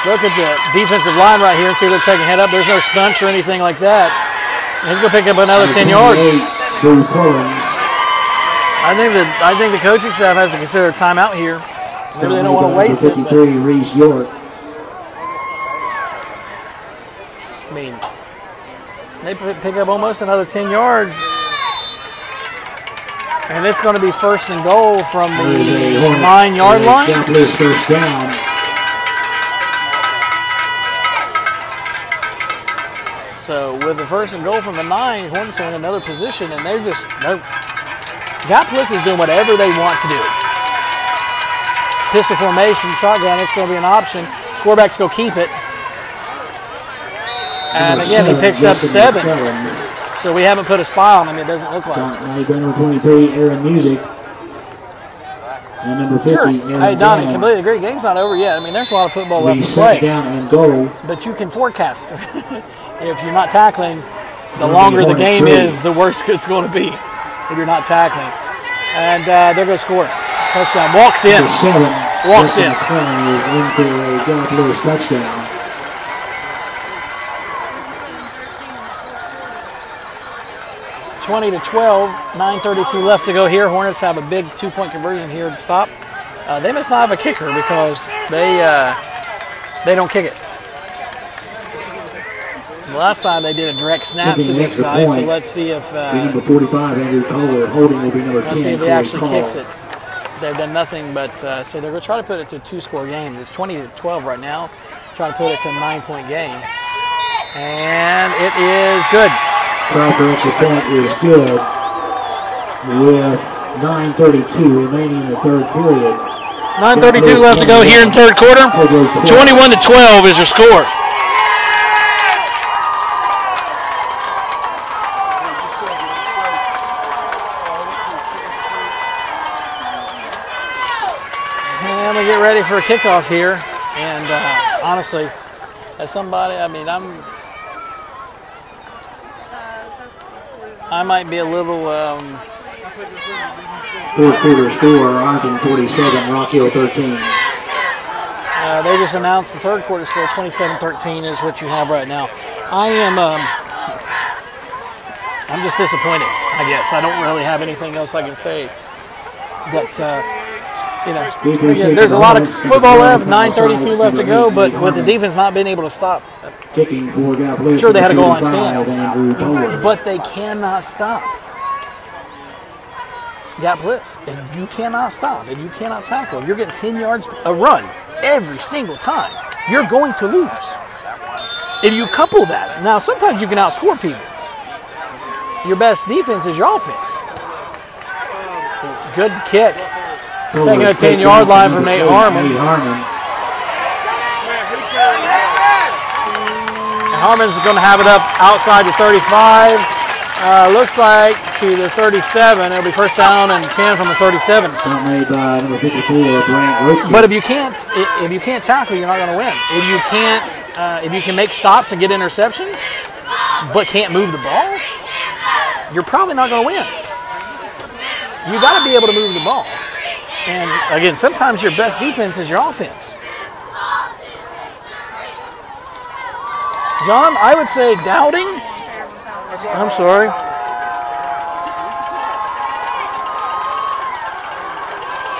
look at the defensive line right here and see if they're taking head up. There's no stunts or anything like that. And he's going to pick up another 10 yards. Boo Collins. I think the coaching staff has to consider a timeout here. Maybe they don't want to waste it. 53, Reese York. I mean, They pick up almost another 10 yards. And it's going to be first and goal from the 9-yard line. First down. So with the first and goal from the 9, Hornets are in another position, and they're Gallia is doing whatever they want to do. Pistol formation, shotgun, it's going to be an option. Quarterback's going to keep it. And again, he picks up 7. So we haven't put a spy on him, it doesn't look like. Number 23, Aaron Music. And number 50, sure. Aaron Hey, Donnie, Down. completely agree. Game's not over yet. I mean, there's a lot of football left to play. Down and goal. But you can forecast. If you're not tackling, the longer the game is, the worse it's going to be if you're not tackling. And they're going to score. Touchdown. Walks in. Walks in. Into a Gallia touchdown. 20-12, 9:32 left to go here. Hornets have a big 2-point conversion here to stop. They must not have a kicker because they don't kick it. The last time they did a direct snap to this guy, so let's see if number 45, Andrew Kohler, holding will be number 10. let's see if he actually kicks it. They've done nothing but so they're going to try to put it to a 2-score game. It's 20-12 right now. Try to put it to a 9-point game, and it is good. Try for extra point is good with 9:32 remaining in the third period. 9:32 left to go here in third quarter. 21-12 is your score. And we get ready for a kickoff here. And honestly, as somebody, I mean, I might be a little. Fourth quarter score: Arlington 47, Rock Hill 13. They just announced the third quarter score: 27-13 is what you have right now. I'm just disappointed. I guess I don't really have anything else I can say. But again, there's a lot of football left. 9:32 left to go, but with the defense not being able to stop. Kicking for Gallia. Sure, they had a goal line stand, but they cannot stop. Gallia, if you cannot stop, if you cannot tackle, if you're getting 10 yards a run every single time, you're going to lose. If you couple that, now sometimes you can outscore people. Your best defense is your offense. Good kick. Taking a 10-yard line from Nate Harmon. Harmon's going to have it up outside the 35. Looks like to the 37. It'll be first down and 10 from the 37. Made by number 54, Brant. But if you can't tackle, you're not going to win. If you can make stops and get interceptions, but can't move the ball, you're probably not going to win. You got to be able to move the ball. And again, sometimes your best defense is your offense. John, I would say doubting. I'm sorry.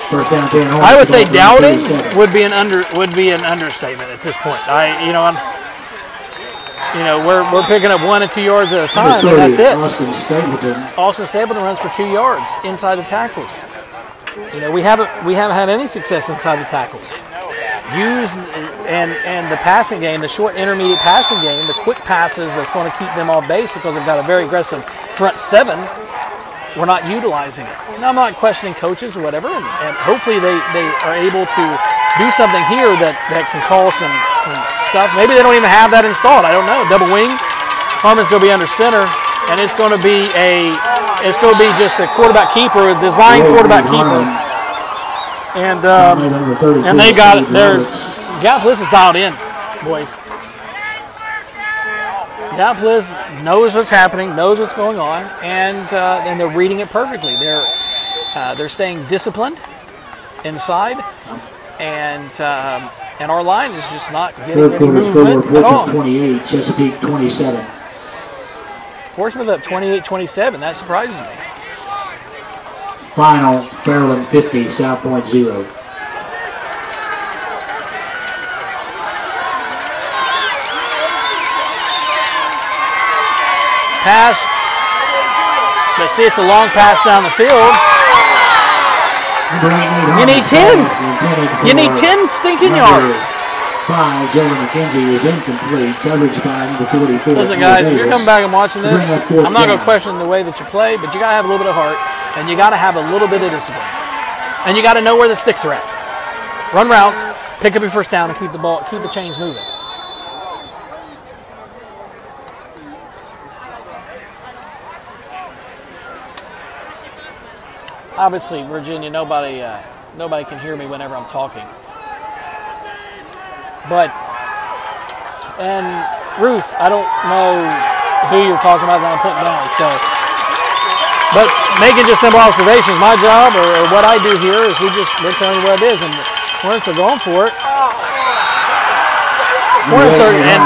First down, 10. I would say doubting would be an understatement at this point. We're picking up 1 and 2 yards at a time, and that's it. Austin Stapleton runs for 2 yards inside the tackles. We haven't had any success inside the tackles. And the passing game, the short intermediate passing game, the quick passes that's going to keep them off base because they've got a very aggressive front 7. We're not utilizing it. Now, I'm not questioning coaches or whatever, and hopefully they are able to do something here that can call some stuff. Maybe they don't even have that installed. I don't know. Double wing. Harmon's going to be under center, and it's going to be just a quarterback keeper, a design quarterback keeper. And they got it. Gallia is dialed in, boys. Gallia knows what's happening, knows what's going on, and they're reading it perfectly. They're staying disciplined inside, and our line is just not getting any movement at all. 28, Chesapeake 27. Portsmouth up 28-27. That surprises me. Final, Fairland 50, South Point 0. pass. But see, it's a long pass down the field. You need 10. You need 10 stinking yards. 5, Jordan McKenzie is incomplete. Coverage by number 44. Listen, guys, if you're coming back and watching this, I'm not going to question the way that you play, but you got to have a little bit of heart, and you got to have a little bit of discipline. And you got to know where the sticks are at. Run routes, pick up your first down, and keep the chains moving. Obviously, Virginia, nobody can hear me whenever I'm talking. And Ruth, I don't know who you're talking about that I'm putting down. But making just simple observations. My job, or what I do here, is we're telling you what it is, and Hornets are going for it. Hornets are, and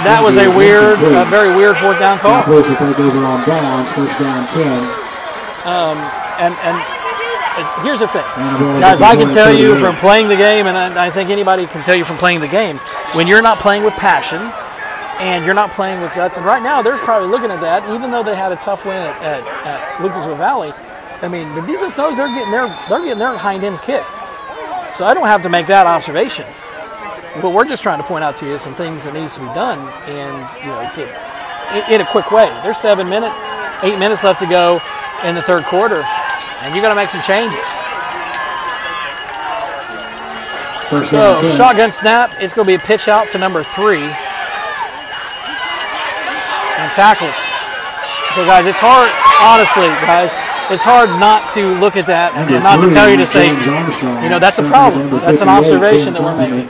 that was a weird, very weird fourth down call. And here's the thing, guys, I can tell you from playing the game, and I think anybody can tell you from playing the game, when you're not playing with passion and you're not playing with guts, and right now they're probably looking at that, even though they had a tough win at Lucasville Valley. I mean, the defense knows they're getting their hind ends kicked. So I don't have to make that observation. But we're just trying to point out to you some things that needs to be done, and in a quick way. There's 8 minutes left to go in the third quarter, and you got to make some changes. So shotgun snap. It's going to be a pitch out to number 3, and tackles. So guys, it's hard. Honestly, guys, it's hard not to look at that and not to tell you to say, that's a problem. That's an observation that we're making.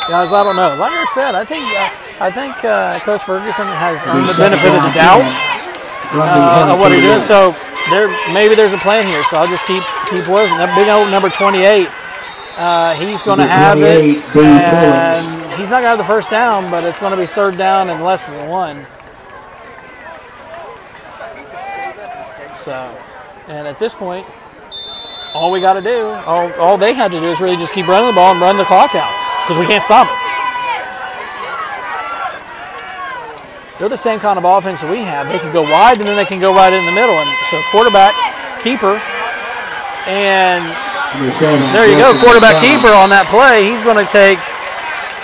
Guys, I don't know. Like I said, I think Coach Ferguson has earned the benefit of the doubt of what he did. So maybe there's a plan here. So I'll just keep working. That big old number 28, he's going to have it, and he's not going to have the first down, but it's going to be third down and less than 1. So, and at this point, all we got to do, all they had to do is really just keep running the ball and run the clock out. Because we can't stop it. They're the same kind of offense that we have. They can go wide, and then they can go right in the middle. And so quarterback, keeper, and there you go, quarterback, keeper on that play. He's going to take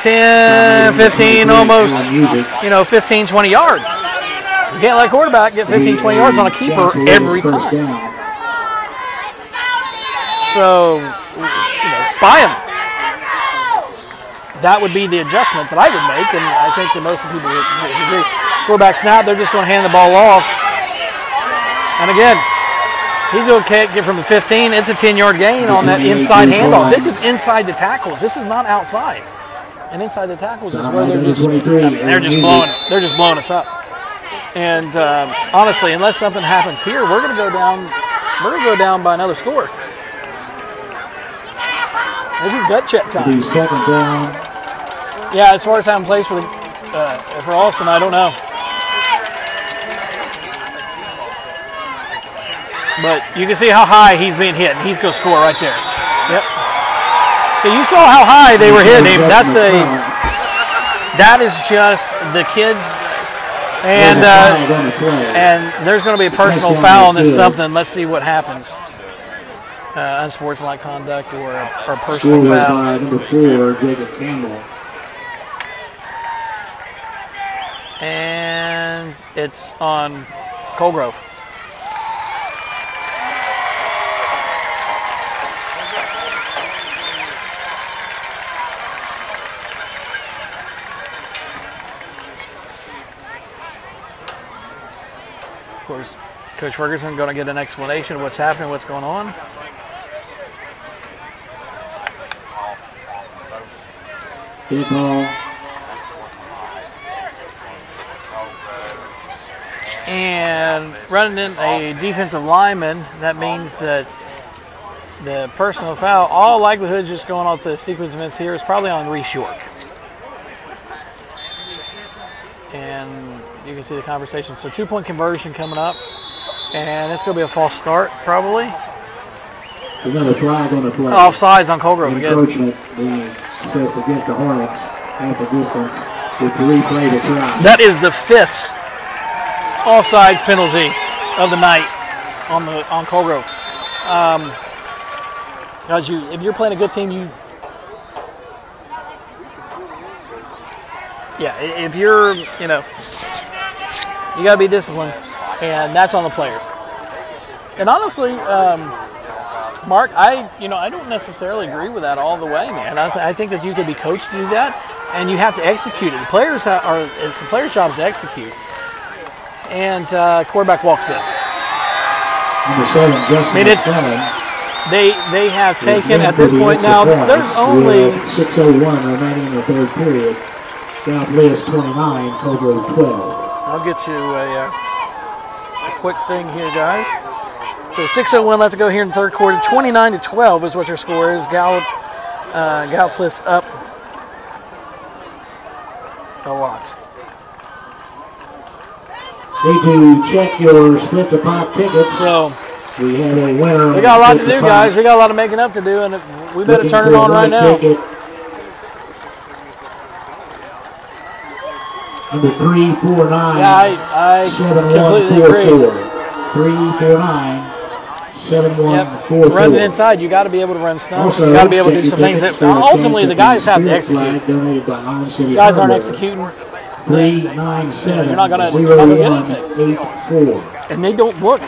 10, 15, almost, 15, 20 yards. You can't let quarterback get 15, 20 yards on a keeper every time. So, spy him. That would be the adjustment that I would make, and I think that most people would agree. Quarterback snap, they're just going to hand the ball off. And again, he's going to get from the 15. It's a 10-yard gain on that inside handoff. This is inside the tackles. This is not outside. And inside the tackles is where they're just blowing us up. And honestly, unless something happens here, we're going to go down. We're going to go down by another score. This is gut check time. Second down. Yeah, as far as having plays for Austin, I don't know. But you can see how high he's being hit, and he's going to score right there. Yep. So you saw how high they were hitting him. That is just the kids. And there's going to be a personal foul on this something. Let's see what happens. Unsportsmanlike conduct or a personal foul. Number 4, Jacob Campbell. And it's on Colgrove. Of course, Coach Ferguson going to get an explanation of what's happening, what's going on. Good ball. And running in a defensive lineman, that means that the personal foul, all likelihood just going off the sequence of events here, is probably on Reese York. And you can see the conversation. So 2-point conversion coming up. And it's going to be a false start, probably. Another flag on the play. Offsides on Colgrove again. Encroachment being assessed against the Hornets. Half the distance with the replay to try. That is the 5th offsides penalty of the night on Colgrove. Because if you're playing a good team, if you're, you got to be disciplined, and that's on the players. And honestly, Mark, I don't necessarily agree with that all the way, man. I think that you could be coached to do that, and you have to execute it. The players it's the players' job to execute. And quarterback walks in. Number 7, Justin. They have taken at this point now. There's only 6:01 remaining in the third period. South Lewis 29, Colgrove 12. I'll get you a quick thing here, guys. So 6:01 left to go here in the third quarter. 29-12 is what your score is. Gallipolis up a lot. Need to check your split the pot tickets. So we have a winner. We got a lot to do, guys. We got a lot of making up to do, and we better turn it on right now. Number 349. Yeah, I completely agree. 349. 7144. Running inside, you got to be able to run stunts. You got to be able to do some things that ultimately the guys have to execute. Guys aren't executing. 397. You're not going to get anything. 84. And they don't look.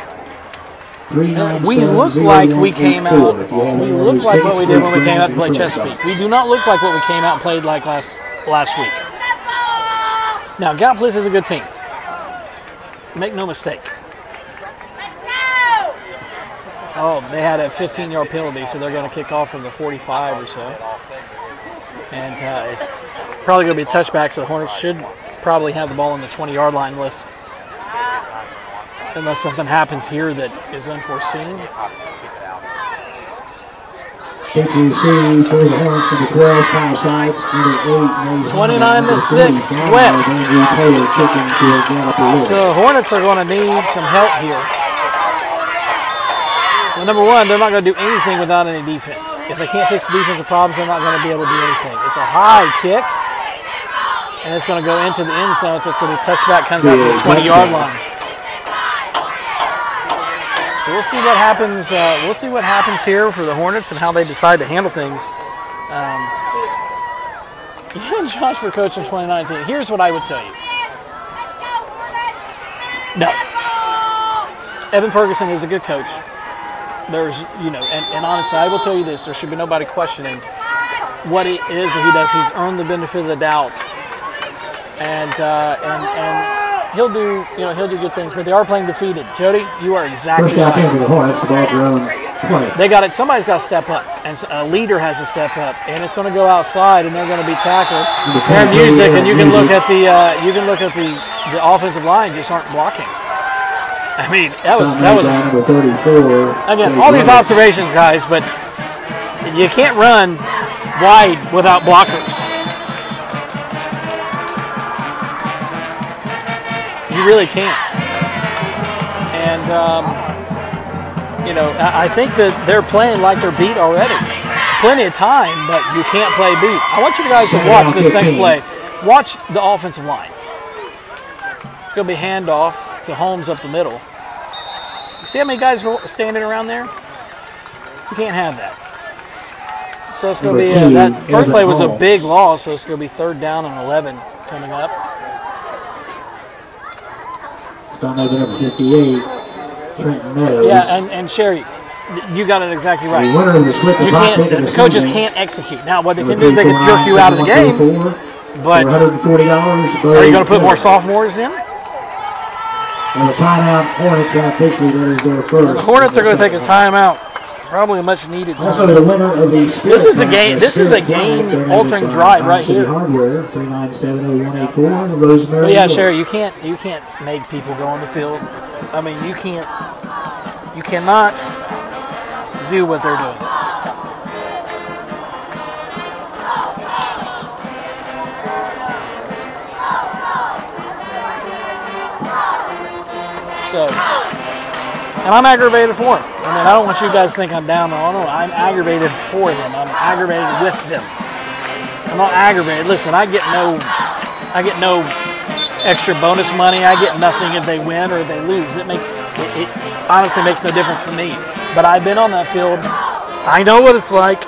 We look like we came out. We look like what we did when we came out to play Chesapeake. We do not look like what we came out and played like last week. Now, Gallipolis is a good team. Make no mistake. Oh, they had a 15-yard penalty, so they're going to kick off from the 45 or so. And it's probably going to be a touchback, so the Hornets should probably have the ball on the 20-yard line unless something happens here that is unforeseen. 29-6 West. So the Hornets are going to need some help here. Well, number one, they're not going to do anything without any defense. If they can't fix the defensive problems, they're not going to be able to do anything. It's a high kick, and it's going to go into the end zone, so it's going to be a touchback, comes out to the 20-yard line. So we'll see what happens. We'll see what happens here for the Hornets and how they decide to handle things. Josh for coach in 2019. Here's what I would tell you. No. Evan Ferguson is a good coach. There's, and honestly, I will tell you this: there should be nobody questioning what it is that he does. He's earned the benefit of the doubt, and he'll do good things. But they are playing defeated. Jody, you are exactly right. For the Hornets, the ball drone play. They got it. Somebody's got to step up, and a leader has to step up, and it's going to go outside, and they're going to be tackled. They're music, and you can look at the offensive line just aren't blocking. I mean, that was again, all these observations, guys, but you can't run wide without blockers. You really can't. And, I think that they're playing like they're beat already. Plenty of time, but you can't play beat. I want you guys to watch this next play. Watch the offensive line. It's going to be handoff to Holmes up the middle. You see how many guys are standing around there? You can't have that. So it's going to be that first play was a big loss, so it's going to be 3rd down and 11 coming up. Start number 58, Trenton Meadows. Yeah, and Sherry, you got it exactly right. The coaches can't execute. Now, what they can do is they can jerk you out of the game, but are you going to put more sophomores in? And the timeout, Hornets officially that is their first. The Hornets are going to take a timeout. Probably a much needed time. Also the winner of the this is a game altering drive right here. Hardware 3970184 Rosemary. But yeah, Sherry, you can't make people go on the field. I mean, you cannot do what they're doing. So And I'm aggravated for them. I mean, I don't want you guys to think I'm down on them. I'm aggravated for them. I'm aggravated with them. I'm not aggravated. Listen, I get no extra bonus money. I get nothing if they win or if they lose. It honestly makes no difference to me. But I've been on that field. I know what it's like.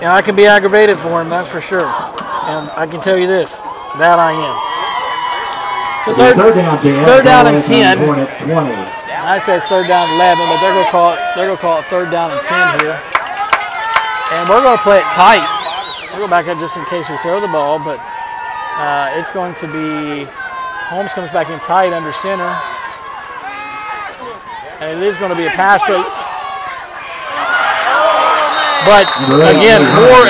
And I can be aggravated for them, that's for sure. And I can tell you this, that I am. So third down and 10. I say it's third down and 11, but they're gonna call it third down and 10 here. And we're gonna play it tight. We'll go back up just in case we throw the ball, but it's going to be Holmes comes back in tight under center. And it is going to be a pass, but again, more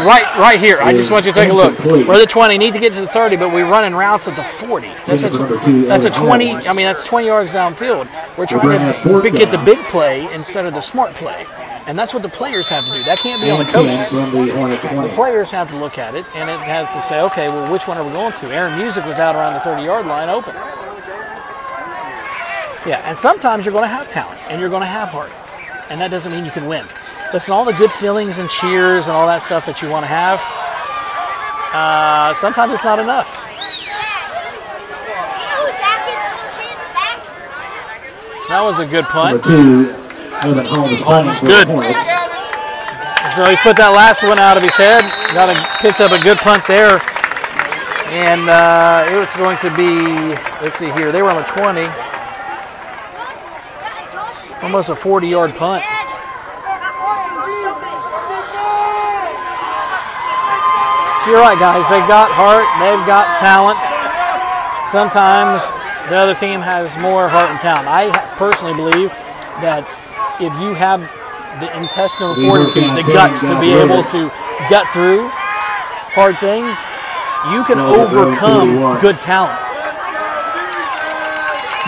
like right here. I just want you to take a look. We're at the 20. Need to get to the 30, but we're running routes at the 40. That's a 20. I mean, that's 20 yards downfield. We're trying to get the big play instead of the smart play, and that's what the players have to do. That can't be on the coaches. The players have to look at it, and it has to say, okay, well, which one are we going to? Aaron Music was out around the 30-yard line open. Yeah, and sometimes you're going to have talent, and you're going to have heart, and that doesn't mean you can win. Listen, all the good feelings and cheers and all that stuff that you want to have, sometimes it's not enough. That was a good punt. Good. So he put that last one out of his head. Picked up a good punt there. And it was going to be, let's see here, they were on the 20. Almost a 40-yard punt. So you're right, guys. They've got heart. They've got talent. Sometimes the other team has more heart and talent. I personally believe that if you have the intestinal fortitude, the guts to be able to gut through hard things, you can overcome good talent.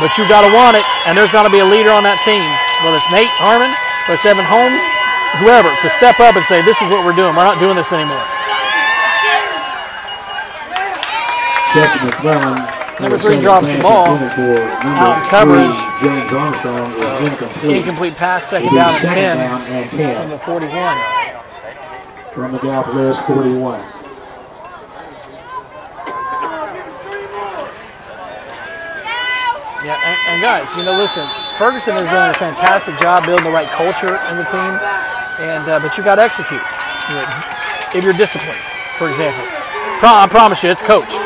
But you've got to want it, and there's got to be a leader on that team, whether it's Nate Harmon, whether it's Evan Holmes, whoever, to step up and say, this is what we're doing. We're not doing this anymore. Number 3 drops the ball out in coverage. So incomplete pass, second down and 10 from the 41. From the gap list, 41. Yeah, and guys, listen, Ferguson has done a fantastic job building the right culture in the team, but you got to execute. If you're disciplined, for example, I promise you, it's coached.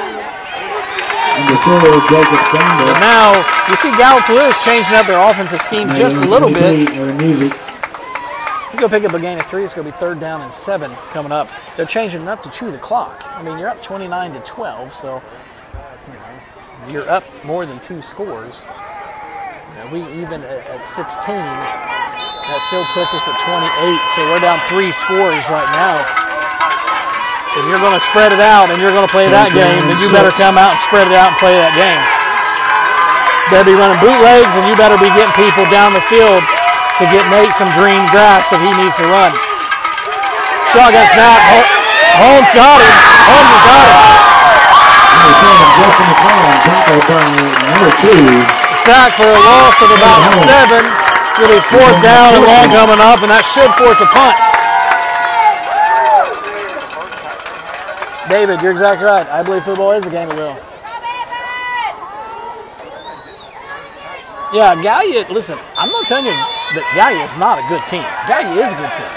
But now, you see Gallia is changing up their offensive scheme just a little bit. You go pick up a gain of 3, it's going to be third down and 7 coming up. They're changing it up to chew the clock. I mean, you're up 29-12, so you're up more than 2 scores. We even at 16, that still puts us at 28, so we're down 3 scores right now. If you're going to spread it out and you're going to play that game, then you better come out and spread it out and play that game. Better be running bootlegs, and you better be getting people down the field to get Nate some green grass that he needs to run. Shotgun snap. Holmes got him. Holmes got him. Sack for a loss of about 7. It'll be 4th down and long coming up, and that should force a punt. David, you're exactly right. I believe football is a game of will. Yeah, Gallia, listen, I'm not telling you that Gallia is not a good team. Gallia is a good team.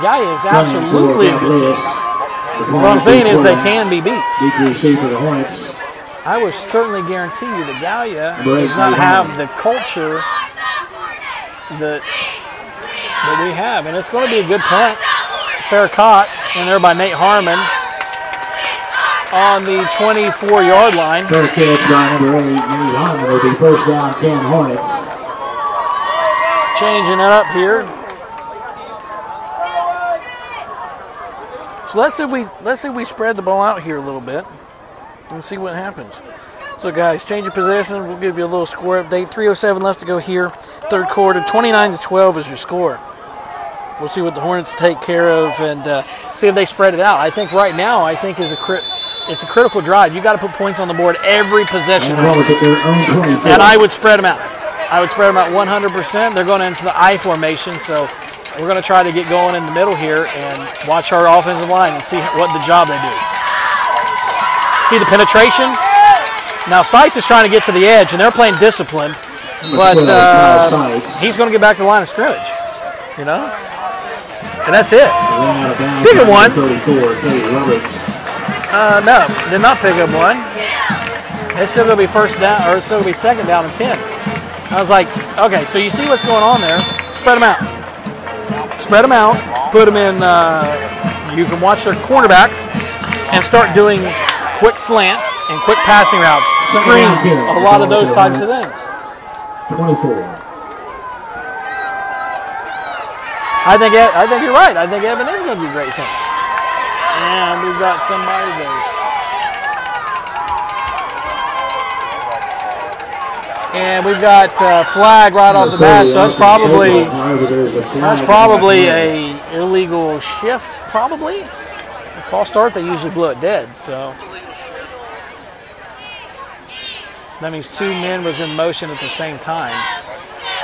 Gallia is absolutely a good team. What I'm saying is they can be beat. I would certainly guarantee you that Gallia does not have the culture that we have. And it's going to be a good punt. Fair caught in there by Nate Harmon on the 24-yard line. First catch by number 8, Nate Harmon will be first down, 10 Hornets. Changing it up here. So let's see if we spread the ball out here a little bit and see what happens. So guys, change of possession. We'll give you a little score update. 3:07 left to go here. Third quarter. 29-12 is your score. We'll see what the Hornets take care of and see if they spread it out. I think right now, is it's a critical drive. You got to put points on the board every possession. And I would spread them out. I would spread them out 100%. They're going into the I formation, so we're going to try to get going in the middle here and watch our offensive line and see what the job they do. See the penetration? Now Seitz is trying to get to the edge, and they're playing disciplined, but he's going to get back to the line of scrimmage, you know? And that's it. Pick up one. No, did not pick up one. It's still going to be first down, or it's still going to be second down and 10. I was like, okay, so you see what's going on there. Spread them out. Spread them out. Put them in, you can watch their cornerbacks and start doing quick slants and quick passing routes, screens, a lot of those types of things. 24. I think you're right. I think Evan is going to do great things. And we've got somebody that's... And we've got flag right off the bat, so that's probably a illegal shift, probably. A false start, they usually blow it dead, so. That means 2 men was in motion at the same time.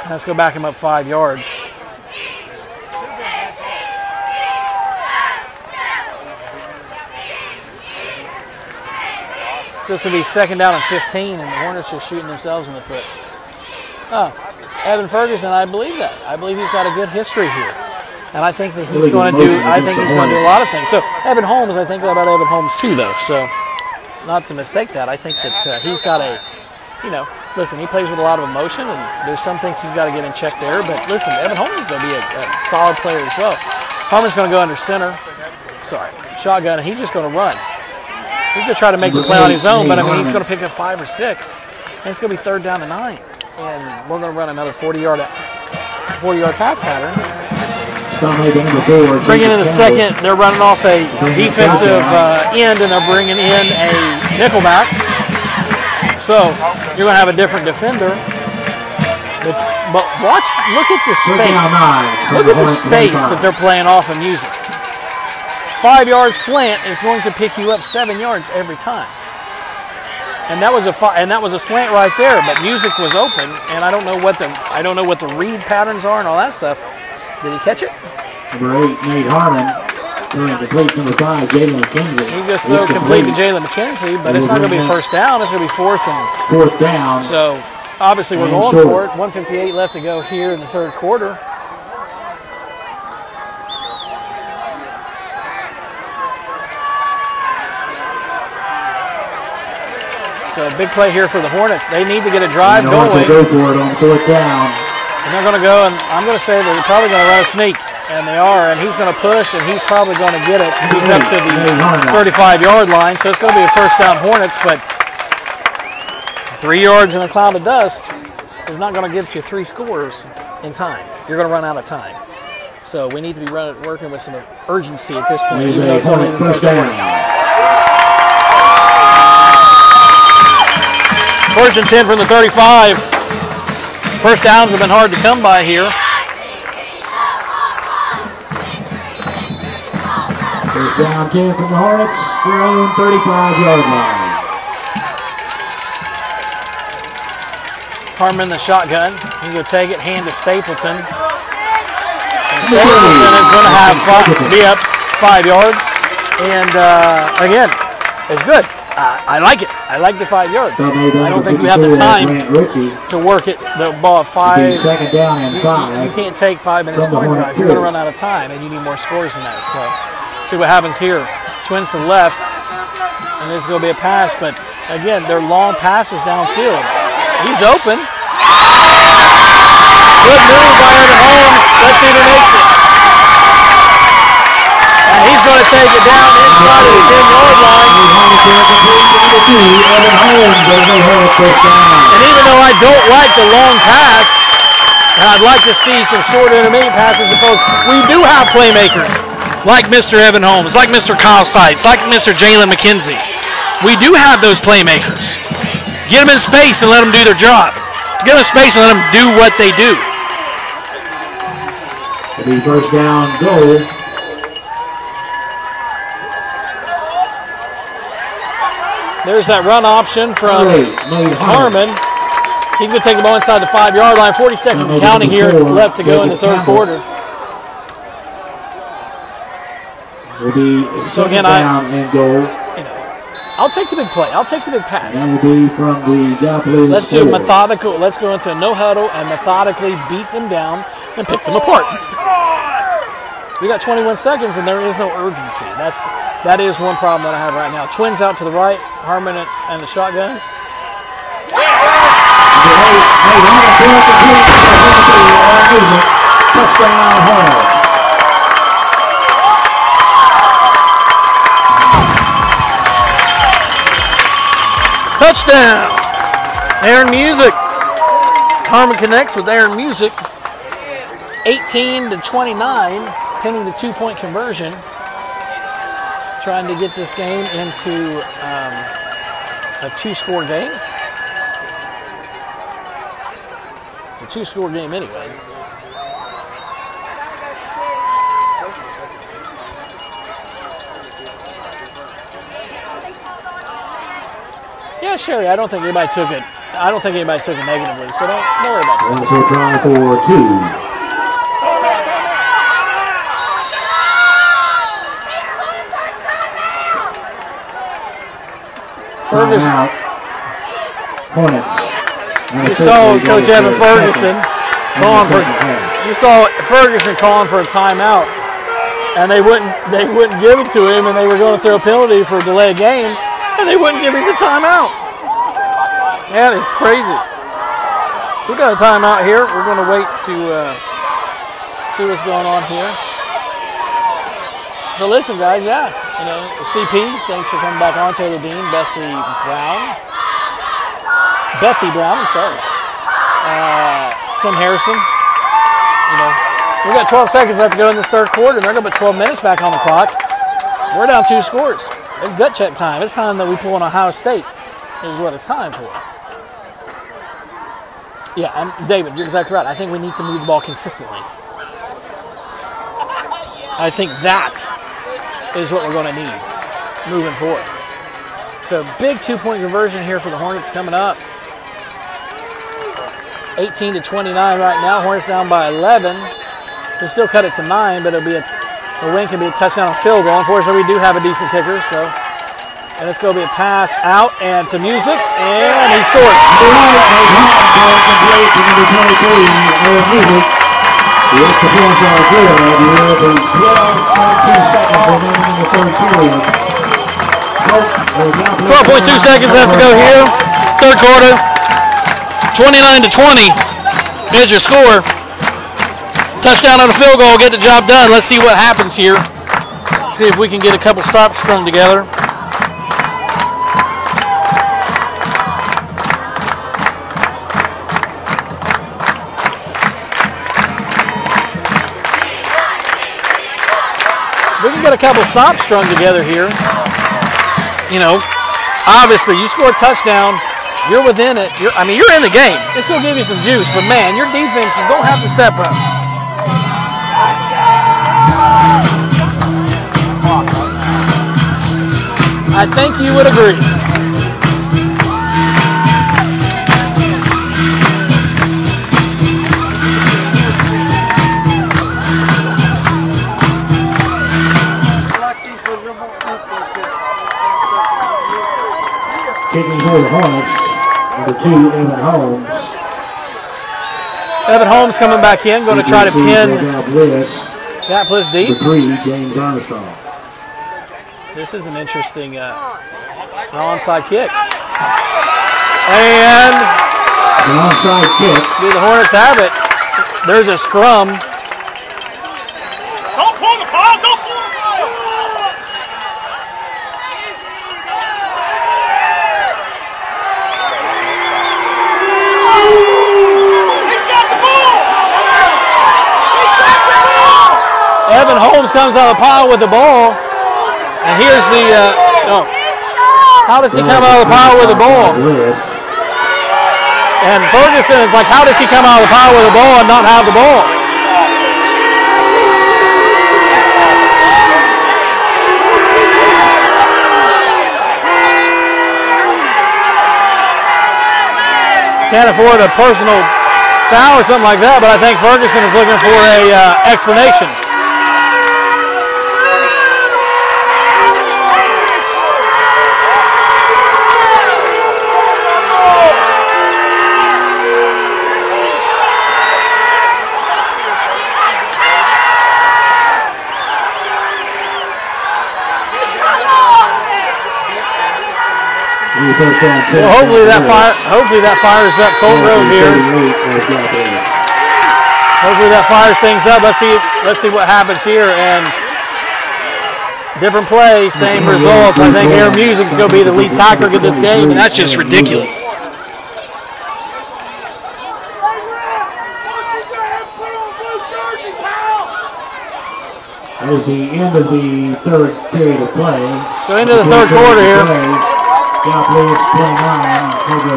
Let's go back him up 5 yards. So this will be second down and 15, and the Hornets are shooting themselves in the foot. Oh, Evan Ferguson, I believe that. I believe he's got a good history here, and I think that he's going to do. I think he's going to do a lot of things. So Evan Holmes, I think about Evan Holmes too, though. So not to mistake that. I think that he's got a, listen. He plays with a lot of emotion, and there's some things he's got to get in check there. But listen, Evan Holmes is going to be a solid player as well. Harmon's going to go under center. Shotgun, and he's just going to run. He's going to try to make the play on his own, but I mean, he's going to pick up 5 or 6. And it's going to be third down and 9. And we're going to run another 40-yard pass pattern. Bringing in the second, they're running off a defensive end, and they're bringing in a nickelback. So you're going to have a different defender. But look at the space. Look at the space that they're playing off and using. 5-yard slant is going to pick you up 7 yards every time, and that was a slant right there. But music was open, and I don't know what the read patterns are and all that stuff. Did he catch it? Number 8, Nate Harmon. Complete number 5, Jalen McKenzie. He just threw complete to Jalen McKenzie, but it's not going to be first down. It's going to be fourth down. So obviously we're going for it. 1:58 left to go here in the third quarter. So big play here for the Hornets. They need to get a drive going. Go for it on fourth down. And they're going to go, and I'm going to say they're probably going to run a sneak. And they are, and he's going to push, and he's probably going to get it. He's up to the 35-yard line, so it's going to be a first down Hornets, but 3 yards in a cloud of dust is not going to give you 3 scores in time. You're going to run out of time. So we need to be working with some urgency at this point, even though it's only the third quarter. First and 10 from the 35. First downs have been hard to come by here. First down 10 from the Hornets, their own 35-yard line. Harmon the shotgun. He's going to take it, hand to Stapleton. And Stapleton is going to be up 5 yards. And again, it's good. I like it. I like the 5 yards. I don't think we have the time to work it. The ball at 5. Second down and 5. You can't take 5 minutes scoring drive. You're going to run out of time, and you need more scores than that. So see what happens here. Twins to the left, and this is going to be a pass. But again, they're long passes downfield. He's open. Good move by Evan Holmes. Let's see the nation. And he's going to take it down inside of the 10-yard line. And even though I don't like the long pass, and I'd like to see some short intermediate passes because we do have playmakers like Mr. Evan Holmes, like Mr. Kyle Seitz, like Mr. Jalen McKenzie. We do have those playmakers. Get them in space and let them do their job. Get them in space and let them do what they do. It'll be first down, goal. There's that run option from Harmon. He's going to take the ball inside the 5-yard line. 40 seconds counting here left to go in the third quarter. Will be so again, down and goal. I'll take the big play. I'll take the big pass. That will be from the Japanese. Let's do methodical. Let's go into a no huddle and methodically beat them down and pick them apart. We got 21 seconds and there is no urgency. That is one problem that I have right now. Twins out to the right, Harmon and the shotgun. Touchdown Hornets. Touchdown! Aaron Music. Harmon connects with Aaron Music. 18-29, pending the 2-point conversion. Trying to get this game into a 2-score game. It's a 2-score game anyway. Yeah, Sherry, I don't think anybody took it. I don't think anybody took it negatively, so don't worry about that. Also try for 2. Ferguson. Hornets. You saw Coach Evan Ferguson calling for. You saw Ferguson calling for a timeout, and they wouldn't give it to him, and they were going to throw a penalty for a delayed game, and they wouldn't give him the timeout. Yeah, it's crazy. So we got a timeout here. We're going to wait to see what's going on here. So listen, guys, yeah, CP, thanks for coming back on. Taylor Dean, Bethy Brown, I'm sorry. Tim Harrison. We got 12 seconds left to go in this third quarter, and they're going to put 12 minutes back on the clock. We're down 2 scores. It's gut check time. It's time that we pull on Ohio State is what it's time for. Yeah, and David, you're exactly right. I think we need to move the ball consistently. I think that is what we're going to need moving forward. So big 2-point conversion here for the Hornets coming up. 18-29 right now. Hornets down by 11. They still cut it to 9, but it'll be a win can be a touchdown or field goal. Unfortunately, we do have a decent kicker, so. And it's going to be a pass out and to Music, and he scores. The extra points are good. There will be 12.2 seconds remaining in the third period. 12.2 seconds left to go here. Third quarter. 29-20 is your score. Touchdown on a field goal, get the job done. Let's see what happens here. See if we can get a couple stops strung together. We can get a couple stops strung together here. Obviously, you score a touchdown, you're within it. You're in the game. It's going to give you some juice, but man, your defense is going to have to step up. I think you would agree. Kicking for the Hornets, number 2, Evan Holmes. Evan Holmes coming back in, going to try to pin that plus deep. Number 3, James Armstrong. This is an interesting onside kick. And an onside kick. Do the Hornets have it? There's a scrum. Don't pull the ball! Don't pull the ball! Evan Holmes comes out of the pile with the ball. And here's the, how does he come out of the pile with the ball? And Ferguson is like, how does he come out of the pile with the ball and not have the ball? can't afford a personal foul or something like that, but I think Ferguson is looking for a explanation. Well, hopefully that fires up Colt Grove here. Hopefully that fires things up. Let's see what happens here. And different play, same results. I think Air Music's going to be the lead tackler of this game, and that's just ridiculous. That is the end of the third period of play. So into the third quarter here. South Louis 29, Cold 12.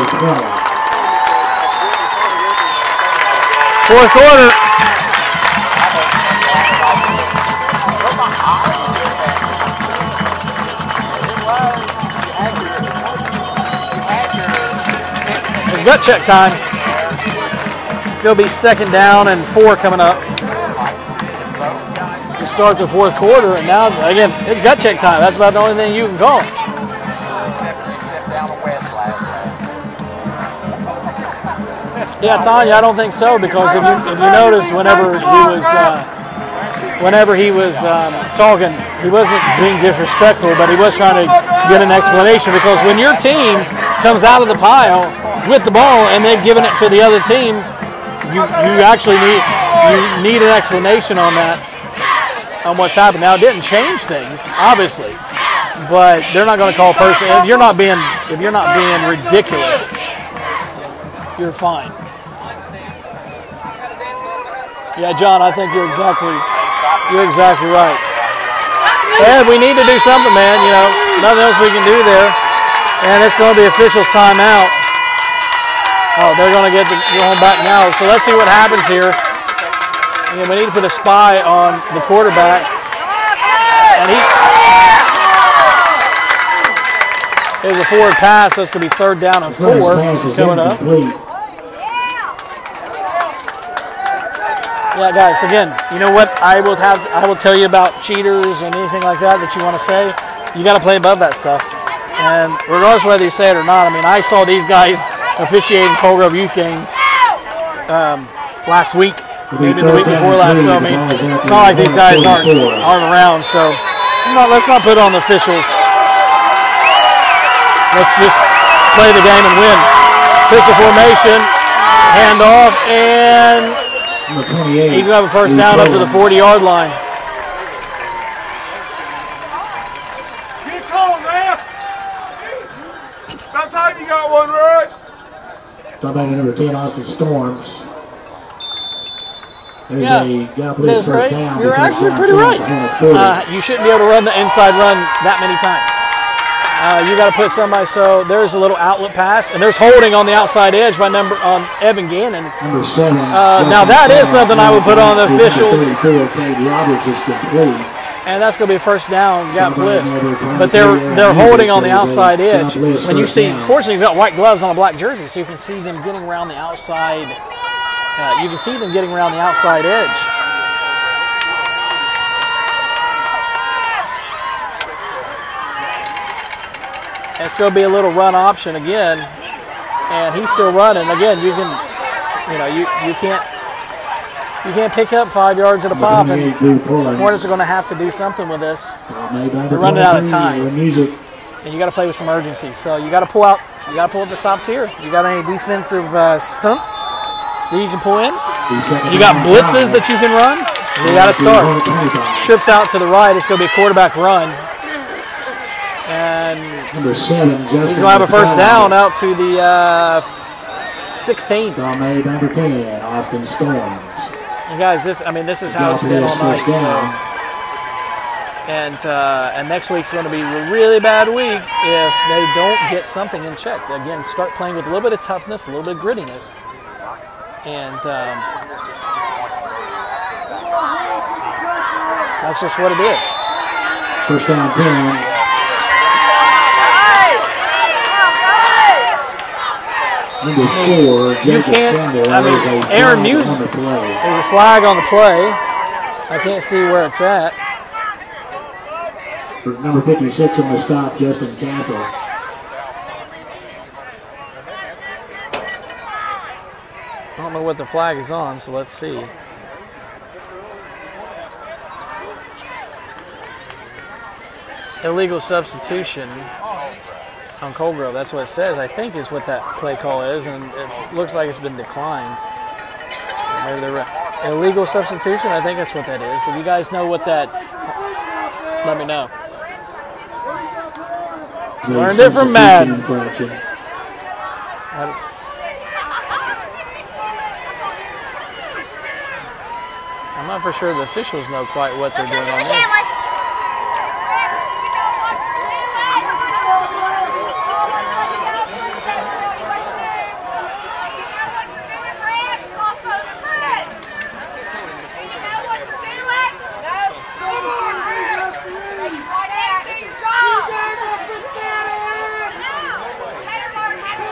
Fourth quarter. It's gut check time. It's going to be second down and 4 coming up to start the fourth quarter. And now, again, it's gut check time. That's about the only thing you can call. Yeah, Tanya, I don't think so, because if you notice, whenever he was talking, he wasn't being disrespectful, but he was trying to get an explanation, because when your team comes out of the pile with the ball and they've given it to the other team, you actually need an explanation on that, on what's happened. Now, it didn't change things, obviously, but they're not going to call a person. If you're not being ridiculous, you're fine. Yeah, John, I think you're exactly right. And we need to do something, man. You know, nothing else we can do there. And it's going to be officials' timeout. Oh, they're going to get going back now. So let's see what happens here. And we need to put a spy on the quarterback. And there's a forward pass, so it's going to be third down and 4 coming up. Yeah, guys, again, you know what I will tell you about cheaters and anything like that you want to say? You got to play above that stuff. And regardless of whether you say it or not, I mean, I saw these guys officiating Cold Grove youth games last week, maybe the week before last. So, I mean, it's not like these guys aren't around. So, let's not put on the officials. Let's just play the game and win. Pistol formation, handoff, and he's going to have a first down up to the 40-yard line. Get going, man. About time you got one, right? Talking about number 10, Austin Storms. There's that's right. Down. You're actually pretty right. You shouldn't be able to run the inside run that many times. You got to put somebody, so there's a little outlet pass, and there's holding on the outside edge by Evan Gannon. Number 7. Now that is something I would put on the officials. And that's going to be a first down, got bliss. But they're holding on the outside edge. When you see, fortunately, he's got white gloves on a black jersey, so you can see them getting around the outside. You can see them getting around the outside edge. It's going to be a little run option again, and he's still running. Again, you can't pick up 5 yards at a pop, and Hornets are going to have to do something with this. They're running out of time, and you got to play with some urgency. So you got to pull out. You got to pull up the stops here. You got any defensive stunts that you can pull in? You got blitzes that you can run. You got to start. Trips out to the right. It's going to be a quarterback run. And number 7, he's going to have a first down out to the 16. Number 10, Austin Storms. And guys, this is how it's been all night. So. And next week's going to be a really bad week if they don't get something in check. Again, start playing with a little bit of toughness, a little bit of grittiness. And that's just what it is. First down, 10. Number 4, You can't, I mean, Aaron Muse, there's a flag on the play. I can't see where it's at. For number 56 on the stop, Justin Castle. I don't know what the flag is on, so let's see. Illegal substitution on Colgrove. That's what it says. I think is what that play call is, and it looks like it's been declined. Maybe they're right. Illegal substitution. I think that's what that is. If you guys know what that, let me know. Learned it from Madden. I'm not for sure the officials know quite what they're doing on this.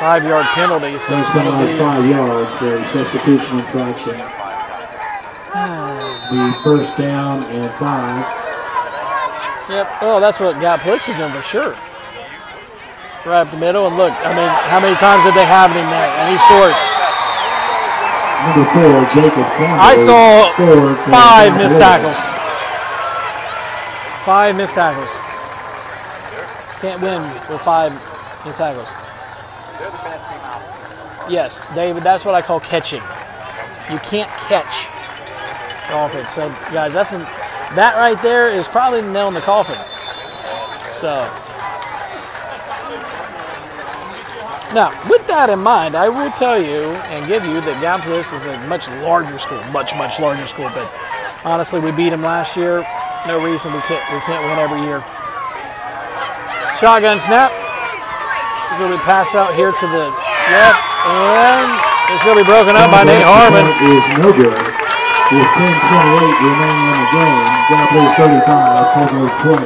5-yard penalty, so it's going to be 5 yards for a substitution infraction. The first down and 5. Yep. Oh, that's what got Pliss's doing for sure. Right up the middle, and look, I mean, how many times did they have him there? And he scores. Number 4, Jacob Campbell. I saw 5 missed tackles. 5 missed tackles. Can't win with 5 missed tackles. Yes, David, that's what I call catching. You can't catch the offense. So, guys, that right there is probably the nail in the coffin. So, now, with that in mind, I will tell you and give you that Gallipolis is a much larger school, much larger school. But honestly, we beat them last year. No reason we can't win every year. Shotgun snap. It's going to be passed out here to the left, and it's going to be broken up by Nate Harmon. Is no good. With 10:28 remaining in the game, Gallipolis 35, Colgrove 20.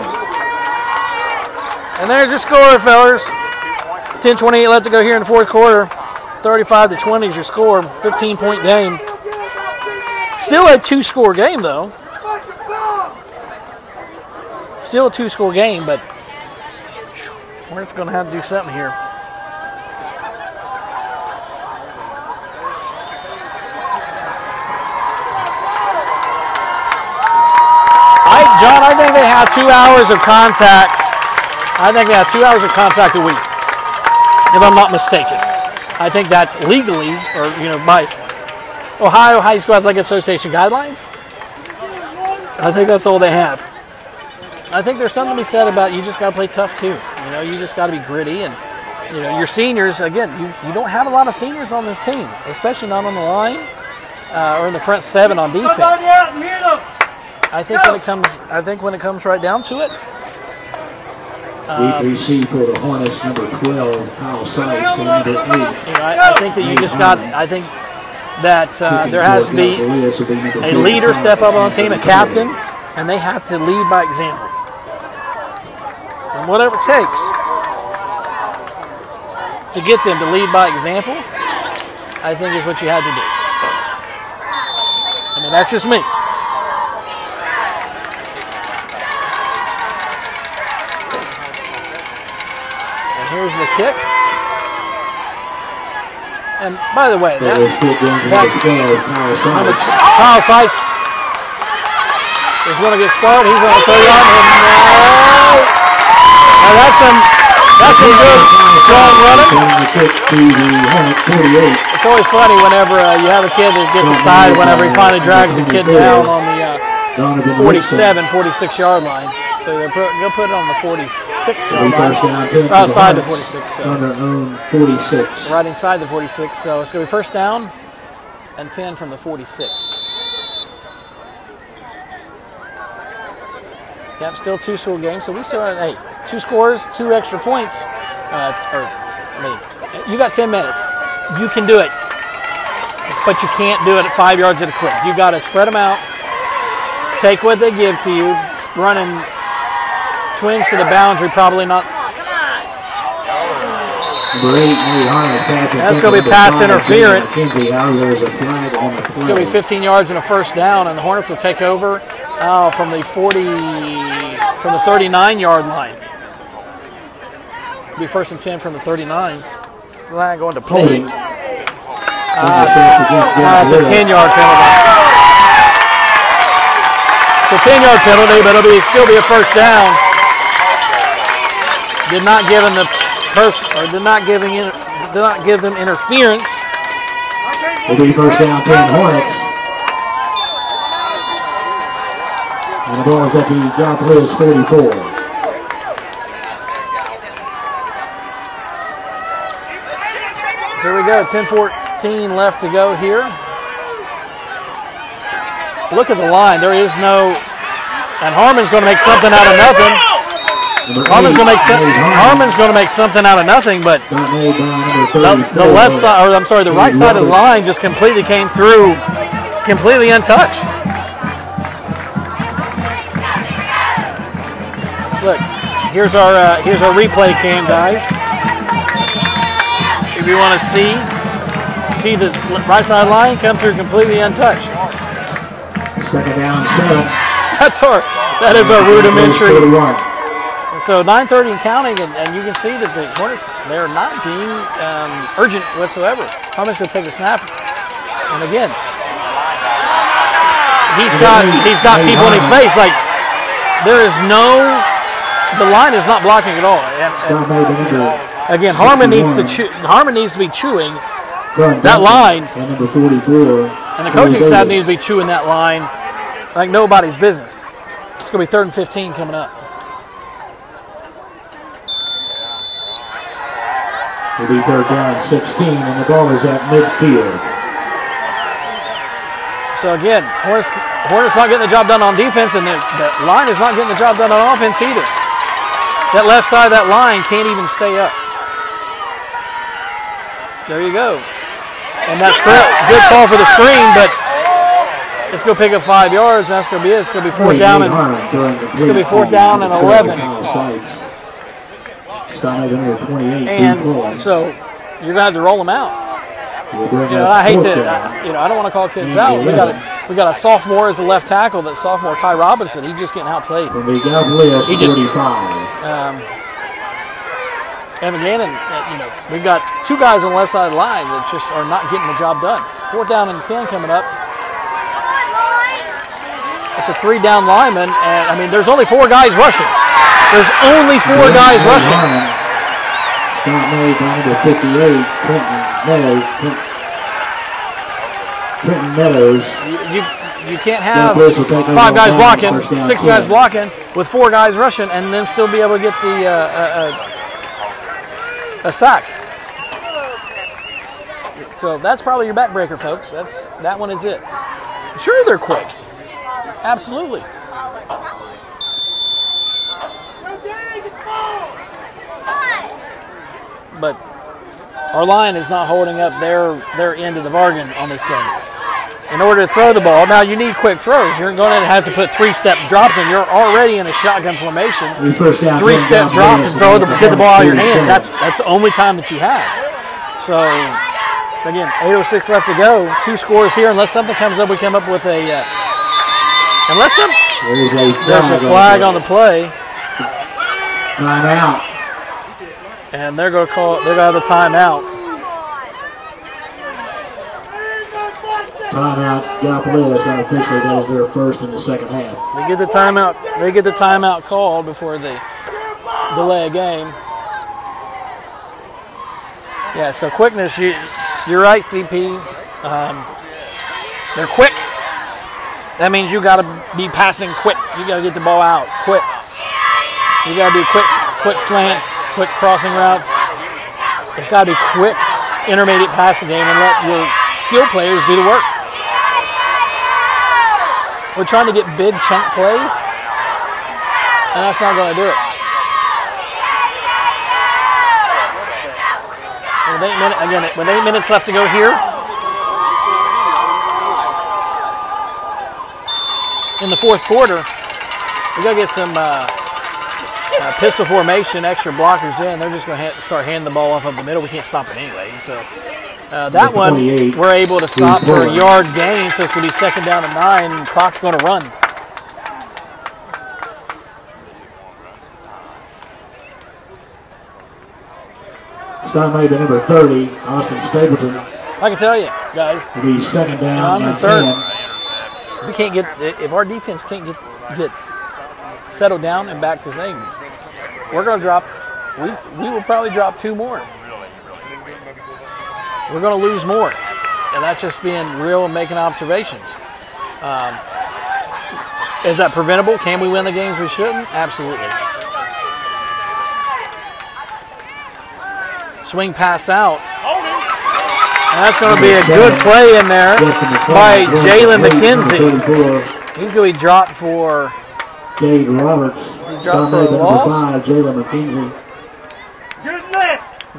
And there's your score, fellas. 10:28 left to go here in the fourth quarter. 35-20 is your score. 15-point game. Still a 2-score game, though. Still a 2-score game, but we're just going to have to do something here. John, I think they have 2 hours of contact. I think they have 2 hours of contact a week, if I'm not mistaken. I think that's legally, or by Ohio High School Athletic Association guidelines. I think that's all they have. I think there's something to be said about you just got to play tough too. You just got to be gritty, and your seniors. Again, you don't have a lot of seniors on this team, especially not on the line or in the front 7 on defense. I think when it comes right down to it. receive for the Hornets, number 12, Kyle Sykes, and number 8. I think that you just got. I think that there has to be a leader step up on the team, a captain, and they have to lead by example. And whatever it takes to get them to lead by example, I think is what you had to do. I mean, that's just me. Here's the kick. And by the way, Kyle Sykes is going to get started. He's on the 30-yard line. Now that's some good, strong running. It's always funny whenever you have a kid that gets excited whenever he finally drags the kid down on the 46-yard line. So they'll put it on the 46-yard line. Outside the 46. So. On their own 46. Right inside the 46. So it's going to be first down and 10 from the 46. Yep, still 2-score game. So we still have 2 scores, 2 extra points. You got 10 minutes. You can do it. But you can't do it at 5 yards at a clip. You got to spread them out. Take what they give to you. Running twins to the boundary, probably not. Number 8, Nate Harnett passing. That's going to be pass interference. There's a flag on the play. It's going to be 15 yards and a first down, and the Hornets will take over from the 39-yard line. It'll be first and 10 from the 39. Flag going to play. It's a 10-yard penalty. It's a 10-yard penalty, but it'll still be a first down. Did not give them interference. It'll be first down 10 Hornets. And the ball is at the Gallia 44. So here we go, 10-14 left to go here. Look at the line. There is no, and Harmon's going to make something out of nothing. Harmon's going to make something out of nothing, but the left side, or I'm sorry, the right side of the line just completely came through, completely untouched. Look, here's our replay cam, guys. If you want to see the right side line come through completely untouched. Second down, 7. That is our rudimentary. So 9:30 and counting, and you can see that the Hornets, they're not being urgent whatsoever. Harmon's going to take the snap, and again, he's got people in his face. Like there is the line is not blocking at all. And again, Harmon needs to be chewing that line, and number 44, and the coaching staff needs to be chewing that line like nobody's business. It's going to be 3rd and 15 coming up. It'll be third down 16, and the ball is at midfield. So again, Hornets not getting the job done on defense, and the line is not getting the job done on offense either. That left side of that line can't even stay up. There you go. And that's good call for the screen, but it's going to pick up 5 yards, and that's going to be it. It's going to be 4th down and 11. And so you're going to have to roll them out. I hate to, I don't want to call kids out. We got a sophomore as a left tackle. That sophomore Kai Robinson, he's just getting outplayed. He just, and again, we've got 2 guys on the left side of the line that just are not getting the job done. 4th down and 10 coming up. It's a 3-down lineman, and there's only 4 guys rushing. There's only 4 guys rushing. Got made by number 58, Quentin Meadows. You can't have 5 guys blocking, 6 guys blocking, with 4 guys rushing, and then still be able to get a sack. So that's probably your backbreaker, folks. That one is it. Sure, they're quick. Absolutely. But our line is not holding up their end of the bargain on this thing. In order to throw the ball, now you need quick throws. You're going to have to put 3-step drops in. You're already in a shotgun formation. 3-step drop and get the ball out of your hand. That's the only time that you have. So again, 8:06 left to go. 2 scores here. Unless something comes up, we come up with a. There's a flag on the play. Timeout. And they're going to have a timeout. Timeout. Gallia unofficially does their first in the second half. They get the timeout called before they delay a game. Yeah, so quickness, you're right, CP. They're quick. That means you got to be passing quick. You got to get the ball out quick. You got to do quick slants, quick crossing routes. It's got to be quick, intermediate passing game, and let your skill players do the work. We're trying to get big chunk plays, and that's not going to do it. With 8 minutes left to go here in the 4th quarter, we got to get some pistol formation, extra blockers in. They're just going to start handing the ball off up the middle. We can't stop it anyway. So that one we're able to stop for a yard gain. So it's going to be 2nd down and 9. And clock's going to run. Start maybe number 30, Austin Stapleton. I can tell you, guys. It'll be 2nd down I'm and concerned. 10. We can't if our defense can't get settled down and back to thing, we're going to drop. We will probably drop 2 more. We're going to lose more, and that's just being real and making observations. Is that preventable? Can we win the games we shouldn't? Absolutely. Swing pass out. And that's going to be a good play in there by Jalen McKenzie. He's going to be dropped for Jade Roberts. He dropped for a loss. 5, Jalen McKenzie.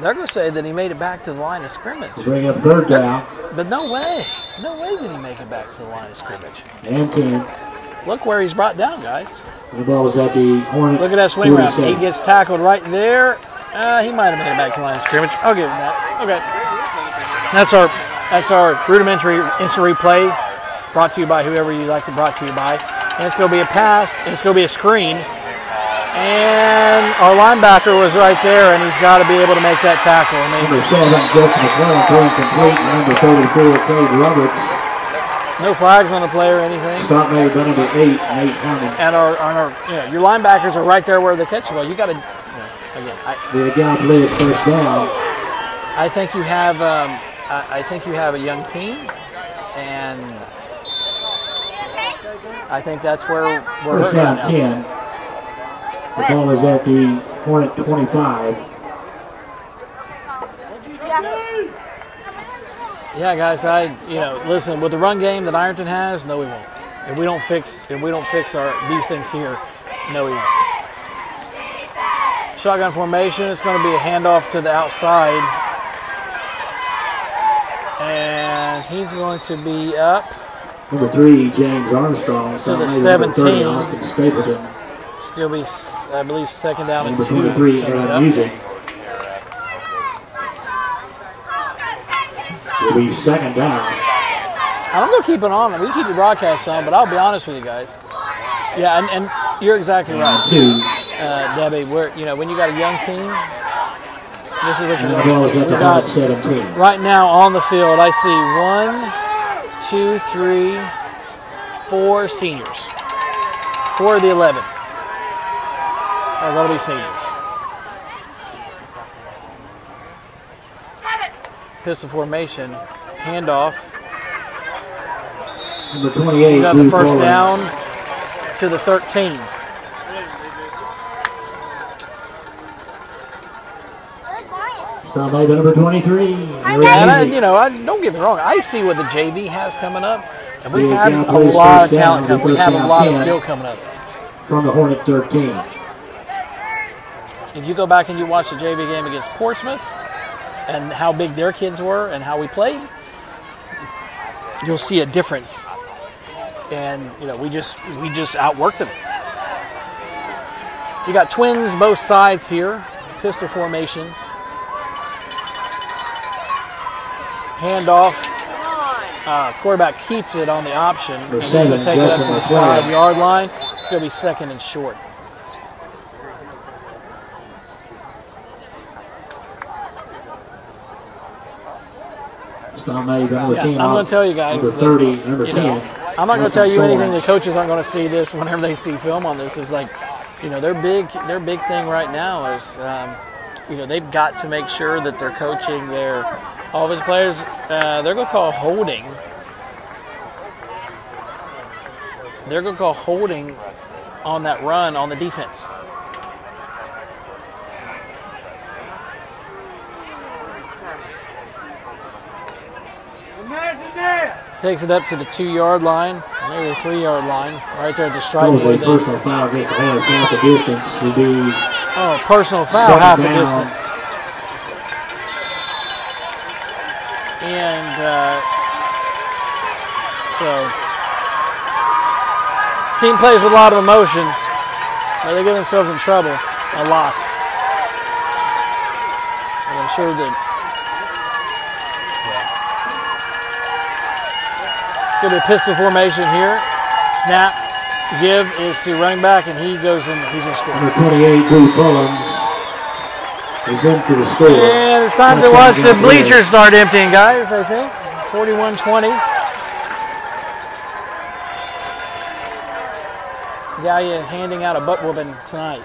They're going to say that he made it back to the line of scrimmage. Bring up 3rd down. But no way. No way did he make it back to the line of scrimmage. And 10. Look where he's brought down, guys. The ball is at the Hornet. Look at that swing route. He gets tackled right there. He might have made it back to the line of scrimmage. I'll give him that. Okay. That's our rudimentary instant replay brought to you by whoever you like to brought to you by. And it's going to be a pass. And it's going to be a screen. And our linebacker was right there, and he's got to be able to make that tackle. I mean, number 7, Justin McClellan, throwing complete. Number 34, Cade Roberts. No flags on the play or anything. Stop made by number 8, Nate Harmon. And your linebackers are right there where they catch the ball. You got to, the guy plays 1st down. I think you have, I think you have a young team, and I think that's where we're 1st down, 10. The ball is at the Hornet 25. Yeah, guys. Listen. With the run game that Ironton has, no, we won't. If we don't fix these things here, no, we won't. Shotgun formation. It's going to be a handoff to the outside, and he's going to be up. Number 3, James Armstrong. To the 17. Austin Stapleton. It'll be, I believe, 2nd down and 2. Number 23, Aaron Music. It'll be 2nd down. I'm going to keep it on. We keep the broadcast on, but I'll be honest with you guys. Yeah, and you're exactly right, Debbie. When you got a young team, this is what you're going to do. We got 17. Right now on the field, I see 1, 2, 3, 4 seniors. 4 of the 11 are going to be seniors. Pistol formation, handoff. Number 28. We got the 1st down to the 13. Stop by number 23. And don't get me wrong. I see what the JV has coming up, and we have a lot of talent coming. We have a lot of skill coming up. From the Hornet 13. If you go back and you watch the JV game against Portsmouth and how big their kids were and how we played, you'll see a difference. And we just outworked them. You got twins both sides here. Pistol formation. Handoff. Quarterback keeps it on the option. And he's going to take it up to the 5-yard line. It's going to be 2nd and short. I'm going to tell you guys. Number 30, number 10. I'm not going to tell you anything. The coaches aren't going to see this whenever they see film on this. It's like, their big thing right now is, they've got to make sure that they're coaching their offensive players. They're going to call holding. They're going to call holding on that run on the defense. Takes it up to the 2-yard line, maybe the 3-yard line, right there at the stripe. Personal foul against the Hornets, half the distance will be. Personal foul, half the distance. And so, team plays with a lot of emotion, but they get themselves in trouble. a lot. And I'm sure that it's going to be a pistol formation here. Snap, give is to running back, and he goes in. He's going to score. Number 28, Drew Pullins, is in for the score. And it's time to watch the bleachers start emptying, guys, I think. 41-20. Gallia handing out a butt whooping tonight.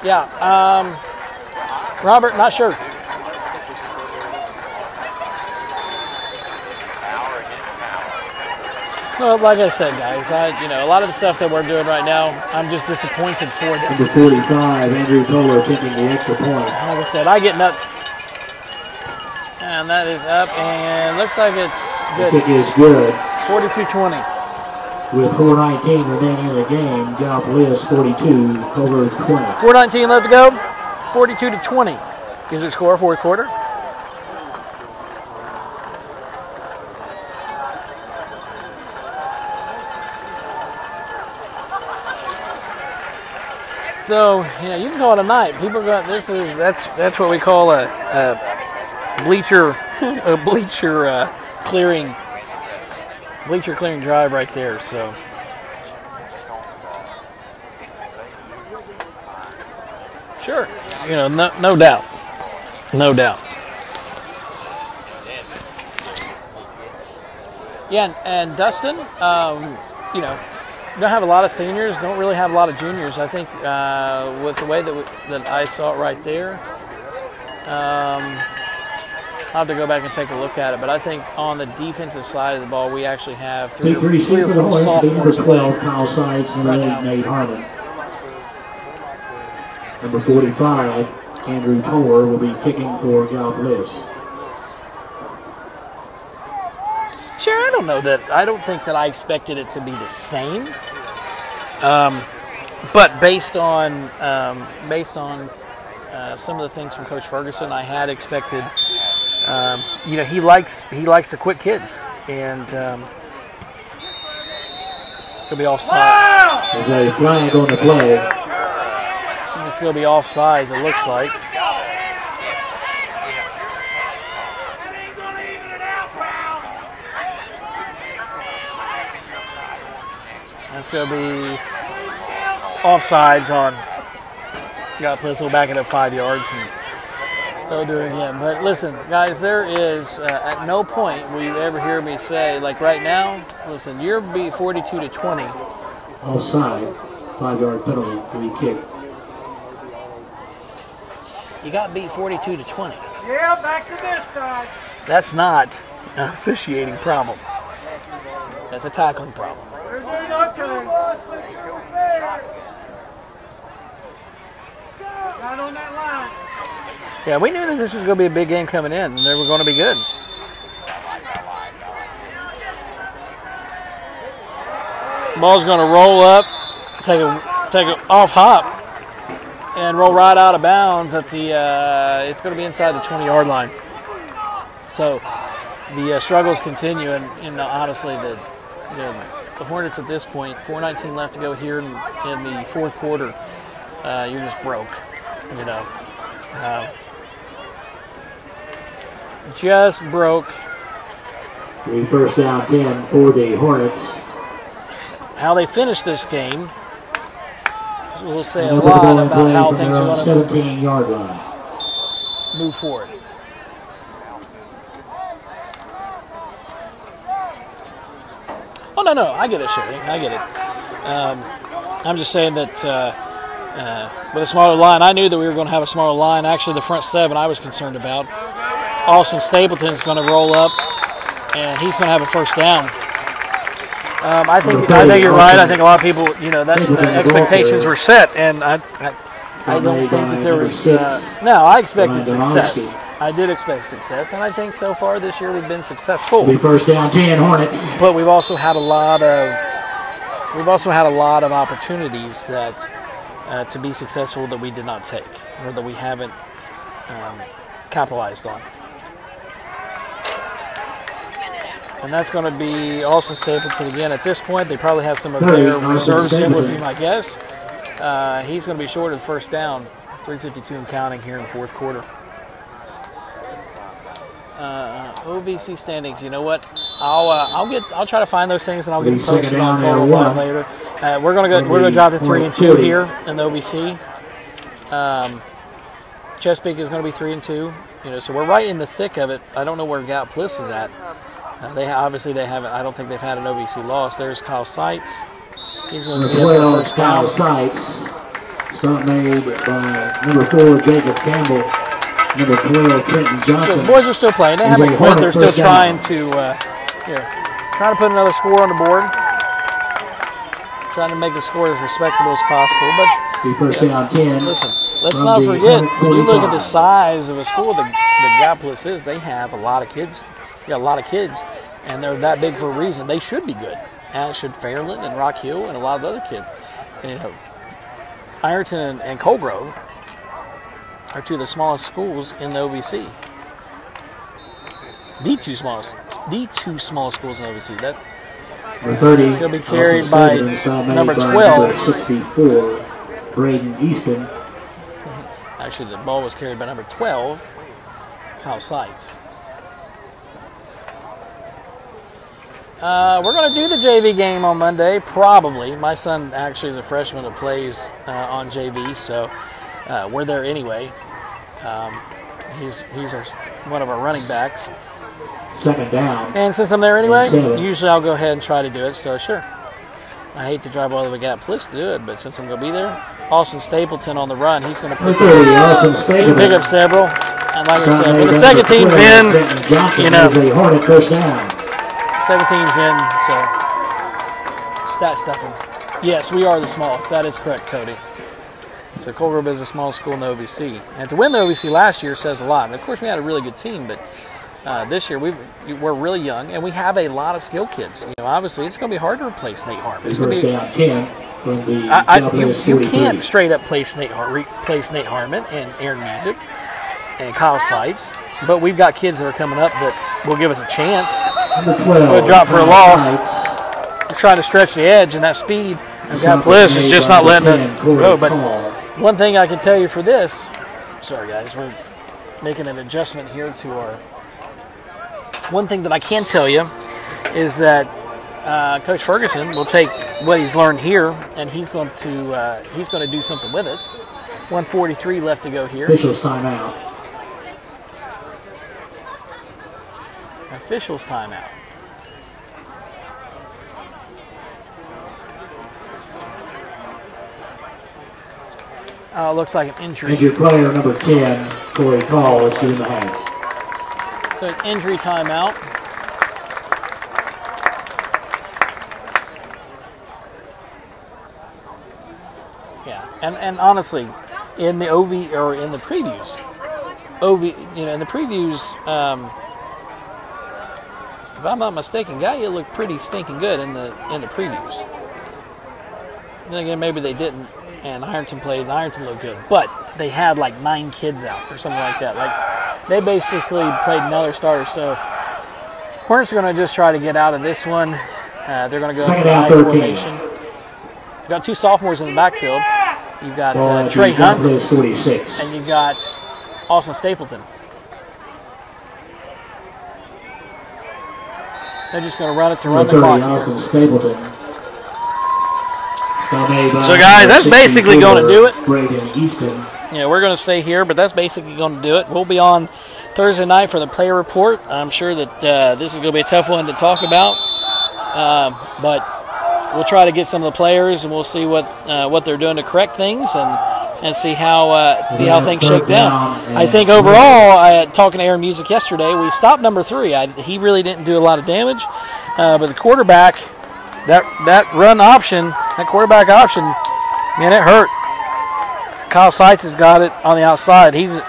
Yeah, Robert, not sure. Well, like I said, guys, a lot of the stuff that we're doing right now, I'm just disappointed for them. Number 45, Andrew Toller taking the extra point. Like I said, I get nut. And that is up, and looks like it's good. The kick is good. 42-20. With 4:19 remaining in the game, Gallia's 42, Culver's 20. 4:19 left to go. 42-20 is the score, fourth quarter. So, you can call it a night. People got that's what we call a bleacher clearing drive right there. So sure, no doubt. Yeah, and Dustin, don't have a lot of seniors, don't really have a lot of juniors. I think with the way that I saw it right there, I'll have to go back and take a look at it. But I think on the defensive side of the ball, we actually have three or four sophomores. Number 12, Kyle Sides, number 8, Nate Harmon. Number 45, Andrew Toller will be kicking for Gallia. Sure, I don't think that I expected it to be the same. But based on some of the things from Coach Ferguson, I had expected. He likes to quit kids, and it's gonna be offside. There's a flag on the play. It's gonna be offsides. It looks like. It's going to be offsides on. Got to put this little back it up 5 yards, and they'll do it again. But listen, guys, there is at no point will you ever hear me say, like right now, listen, you're beat 42-20. Offside, 5-yard penalty, free kick. You got beat 42-20. Yeah, back to this side. That's not an officiating problem. That's a tackling problem. Right on that line. Yeah, we knew that this was going to be a big game coming in, and they were going to be good. Ball's going to roll up, take a off hop, and roll right out of bounds at the. It's going to be inside the 20-yard line. So the struggles continue, and honestly, the Hornets at this point, 4:19 left to go here in the fourth quarter. You're just broke, just broke. First down 10 for the Hornets. How they finish this game will say a lot about how things are going to 17-yard line. Move forward. Oh, no, I get it, Sherry. I get it. I'm just saying that with a smaller line, I knew that we were going to have a smaller line. Actually, the front seven I was concerned about. Austin Stapleton's going to roll up, and he's going to have a first down. I think you're right. I think a lot of people, that the expectations were set, and I don't think that there was. No, I expected success. I did expect success, and I think so far this year we've been successful. First down 10 Hornets. But we've also had a lot of opportunities that to be successful that we did not take, or that we haven't And that's going to be Austin Stapleton again. At this point, they probably have some of their reserves in, would be my guess. He's going to be short of the first down. 3:52 and counting here in the fourth quarter. OVC standings. You know what? I'll try to find those things and I'll get them posted on Call Live later. We're gonna drop to 3-2 here in the OVC. Chesapeake is going to be 3-2. So we're right in the thick of it. I don't know where Gallup Bliss is at. They haven't. I don't think they've had an OVC loss. There's Kyle Seitz. He's going to be up for the first down. Kyle Seitz. Start made by number 4 Jacob Campbell. Number 12 Trenton Johnson. So the boys are still playing. They haven't quit. They're still trying to put another score on the board. Trying to make the score as respectable as possible. But first down 10. Listen, let's not forget, when you look at the size of a school that Gallup Bliss is, they have a lot of kids. They got a lot of kids, and they're that big for a reason. They should be good. As should Fairland and Rock Hill and a lot of other kids. Ironton and Colgrove are two of the smallest schools in the OVC. The two smallest schools in the OVC. They'll be carried by number 12. 64, Braden Easton. Actually, the ball was carried by number 12, Kyle Seitz. We're going to do the JV game on Monday, probably. My son actually is a freshman that plays on JV, so we're there anyway. He's one of our running backs. Second down. And since I'm there anyway, usually I'll go ahead and try to do it, so sure. I hate to drive all the way to Gallup Bliss to do it, but since I'm going to be there, Austin Stapleton on the run, he's going to pick up several. And like I said, when the second team's in, second team's in, so stat stuffing. Yes, we are the smallest. That is correct, Cody. So Colgrove is the smallest school in the OVC. And to win the OVC last year says a lot. And of course, we had a really good team, but this year we're really young, and we have a lot of skilled kids. Obviously, it's going to be hard to replace Nate Harmon. It's going to be you can't straight up replace Nate Harmon and Aaron Music and Kyle Seitz, but we've got kids that are coming up that will give us a chance. We'll drop for a loss. We're trying to stretch the edge, and that speed of Gallup Bliss is just not letting us go. But one thing I can tell you for this, sorry guys, we're making an adjustment here to our. One thing that I can tell you is that Coach Ferguson will take what he's learned here, and he's going to do something with it. 1:43 left to go here. Officials timeout. Officials timeout. Looks like an injury. Injured player number 10, Corey Call, is in the half. So an injury timeout. Yeah, and honestly, in the OV or in the previews, in the previews, if I'm not mistaken, Gallia looked pretty stinking good in the previews. Then again, maybe they didn't, and Ironton played, and Ironton looked good, but they had like 9 kids out or something like that. Like they basically played another starter. So Hornets are going to just try to get out of this one. They're going to go into the I formation. You've got 2 sophomores in the backfield. You've got Trey Hunt, and you've got Austin Stapleton. They're just going to run it to run the clock here. So guys, that's basically going to do it. Yeah, we're going to stay here, but that's basically going to do it. We'll be on Thursday night for the player report. I'm sure that this is going to be a tough one to talk about, but we'll try to get some of the players, and we'll see what they're doing to correct things and see how things shake down. I think overall, talking to Aaron Music yesterday, we stopped number 3. He really didn't do a lot of damage, but the quarterback, that run option, that quarterback option, man, it hurt. Kyle Seitz has got it on the outside. He's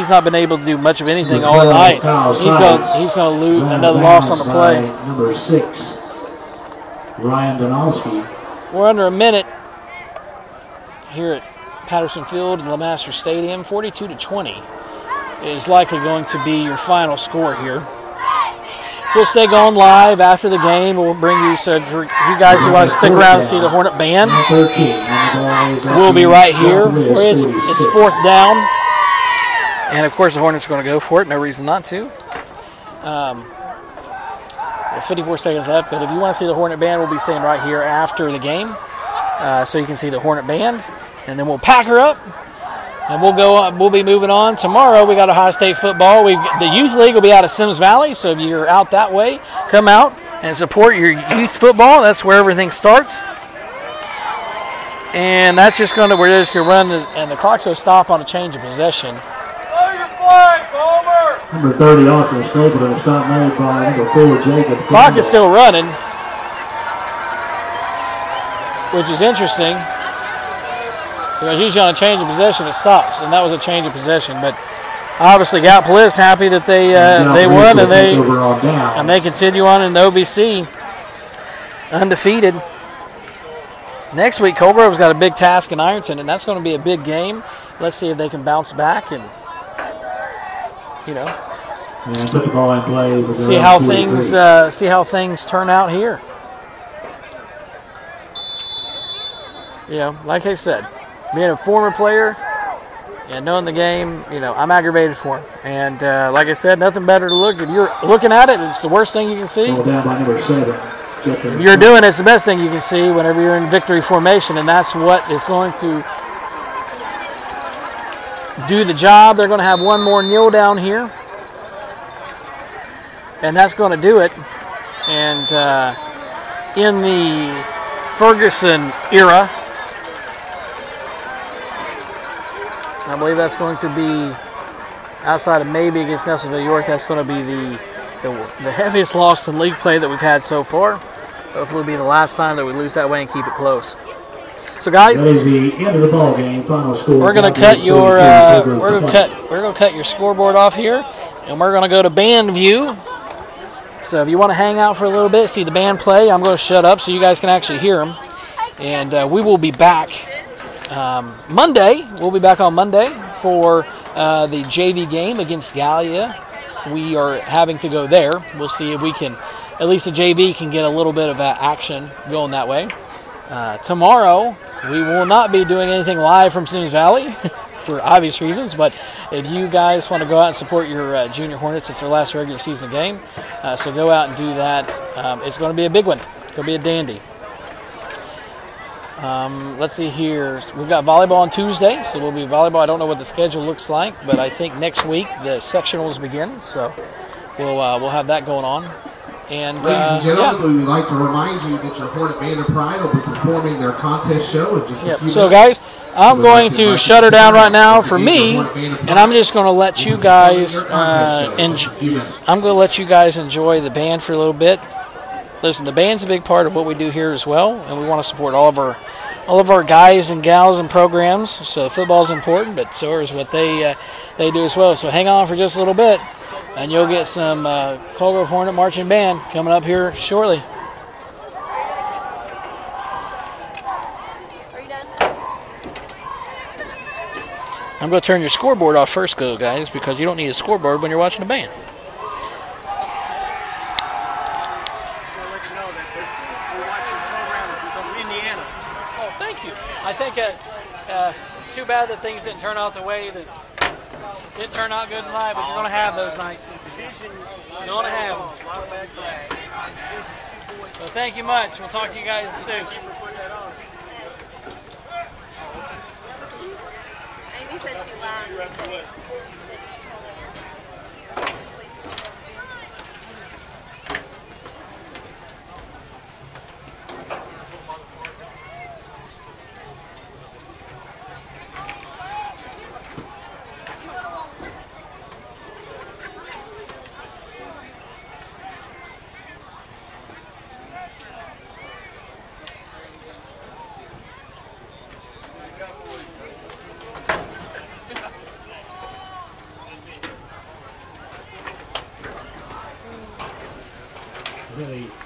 not been able to do much of anything all night. He's going to lose another loss on the play. Number 6, Ryan Donalski. We're under a minute here at Patterson Field and LeMaster Stadium. 42-20 is likely going to be your final score here. we'll stay going live after the game. We'll bring you, so for you guys who want to stick around and see the Hornet Band, we'll be right here. It's 4th down. And, of course, the Hornets are going to go for it. No reason not to. 54 seconds left. But if you want to see the Hornet Band, we'll be staying right here after the game. So you can see the Hornet Band. And then we'll pack her up. And we'll go up. We'll be moving on. Tomorrow we got Ohio State football. The Youth League will be out of Sims Valley. So if you're out that way, come out and support your youth football. That's where everything starts. And that's just going to, we're just going to run, and the clock's going to stop on a change of possession. Number 30, Austin Stapleton, stop made by number 4, Jacob. Clock is still running, which is interesting. Because usually on a change of possession, it stops, and that was a change of possession. But obviously, Gallipolis happy that they won, and they continue on in the OVC undefeated. Next week, Colgrove's got a big task in Ironton, and that's going to be a big game. Let's see if they can bounce back and, put the ball in play. see how things turn out here. Like I said, being a former player and knowing the game, I'm aggravated for him. And like I said, nothing better to look. If you're looking at it, it's the worst thing you can see. Down by number 7. If you're doing it, it's the best thing you can see whenever you're in victory formation, and that's what is going to do the job. They're going to have one more kneel down here, and that's going to do it. And in the Ferguson era, I believe that's going to be, outside of maybe against Nelsonville York, that's going to be the heaviest loss in league play that we've had so far. Hopefully it'll be the last time that we lose that way and keep it close. So guys, that is the end of the ball game. Final score. We're going to cut your scoreboard off here, and we're going to go to band view. So if you want to hang out for a little bit, see the band play, I'm going to shut up so you guys can actually hear them. And we will be back Monday. We'll be back on Monday for the JV game against Gallia. We are having to go there. We'll see if we can, at least the JV can get a little bit of action going that way. Tomorrow, we will not be doing anything live from Sims Valley for obvious reasons, but if you guys want to go out and support your junior Hornets, it's their last regular season game, so go out and do that. It's going to be a big one. It's going to be a dandy. Let's see here. We've got volleyball on Tuesday, so we'll be volleyball. I don't know what the schedule looks like, but I think next week the sectionals begin, so we'll have that going on. And ladies and gentlemen, we would like to remind you that your Hornet Band of Pride will be performing their contest show in just a few minutes. So guys, I'm going to shut her down right now for me, and I'm just going to let you guys enjoy the band for a little bit. Listen, the band's a big part of what we do here as well, and we want to support all of our guys and gals and programs. So football's important, but so is what they do as well. So hang on for just a little bit, and you'll get some Colgrove Hornet Marching Band coming up here shortly. Are you done? I'm going to turn your scoreboard off first, guys, because you don't need a scoreboard when you're watching a band. I think too bad that things didn't turn out the way that didn't turn out good in life, but you're going to have those nights. You're going to have them. So thank you much. We'll talk to you guys soon. Amy said she laughed. She said you told her.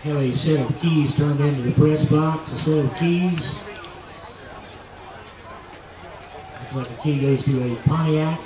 Have a set of keys turned into the press box, a set of keys. Looks like the key goes to a Pontiac.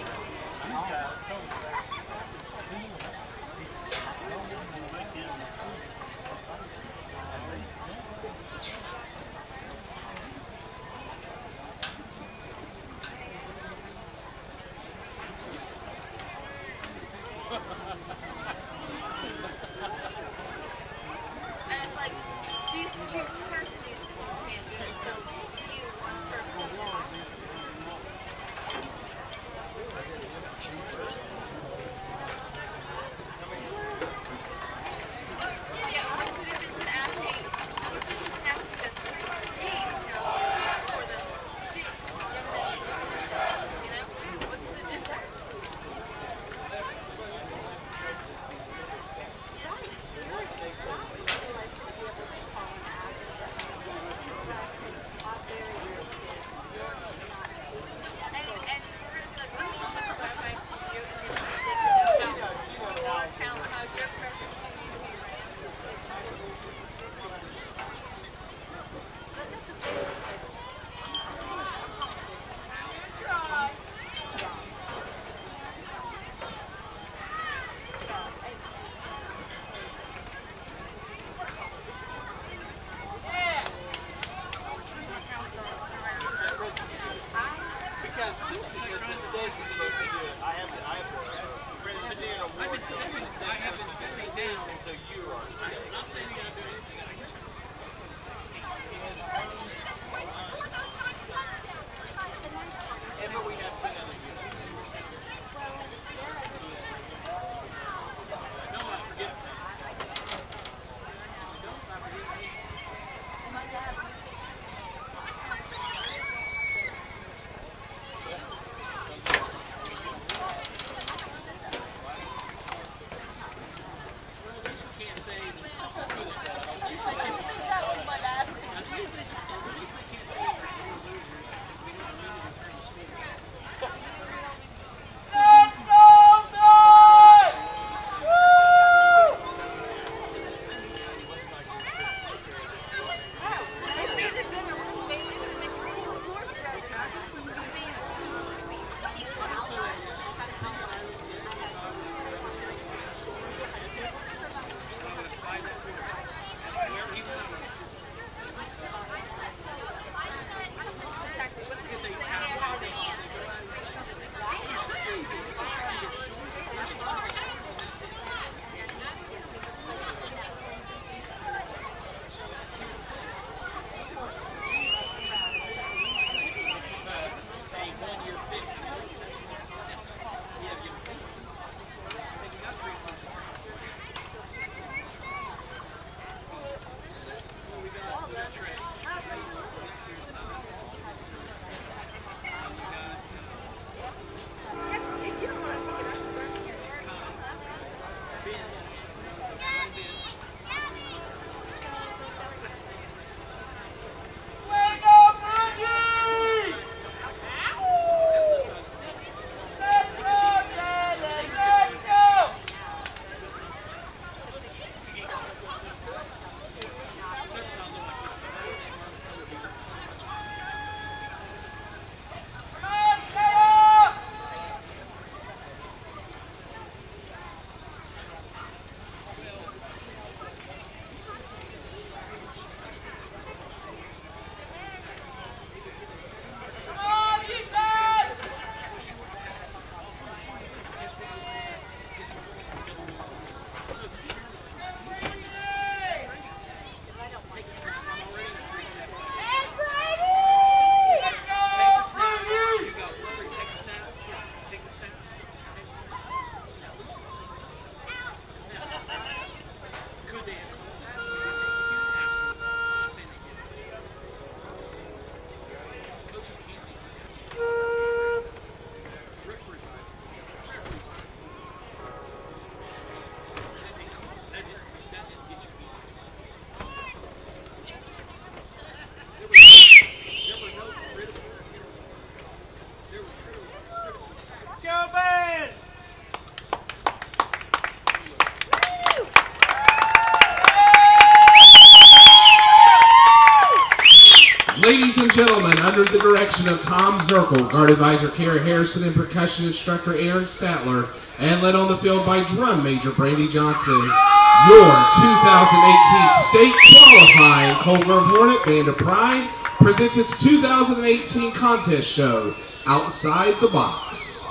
Ladies and gentlemen, under the direction of Tom Zirkle, guard advisor Kara Harrison, and percussion instructor Aaron Statler, and led on the field by drum major Brandy Johnson, your 2018 state qualifying Cold Grove Hornet Band of Pride presents its 2018 contest show, Outside the Box.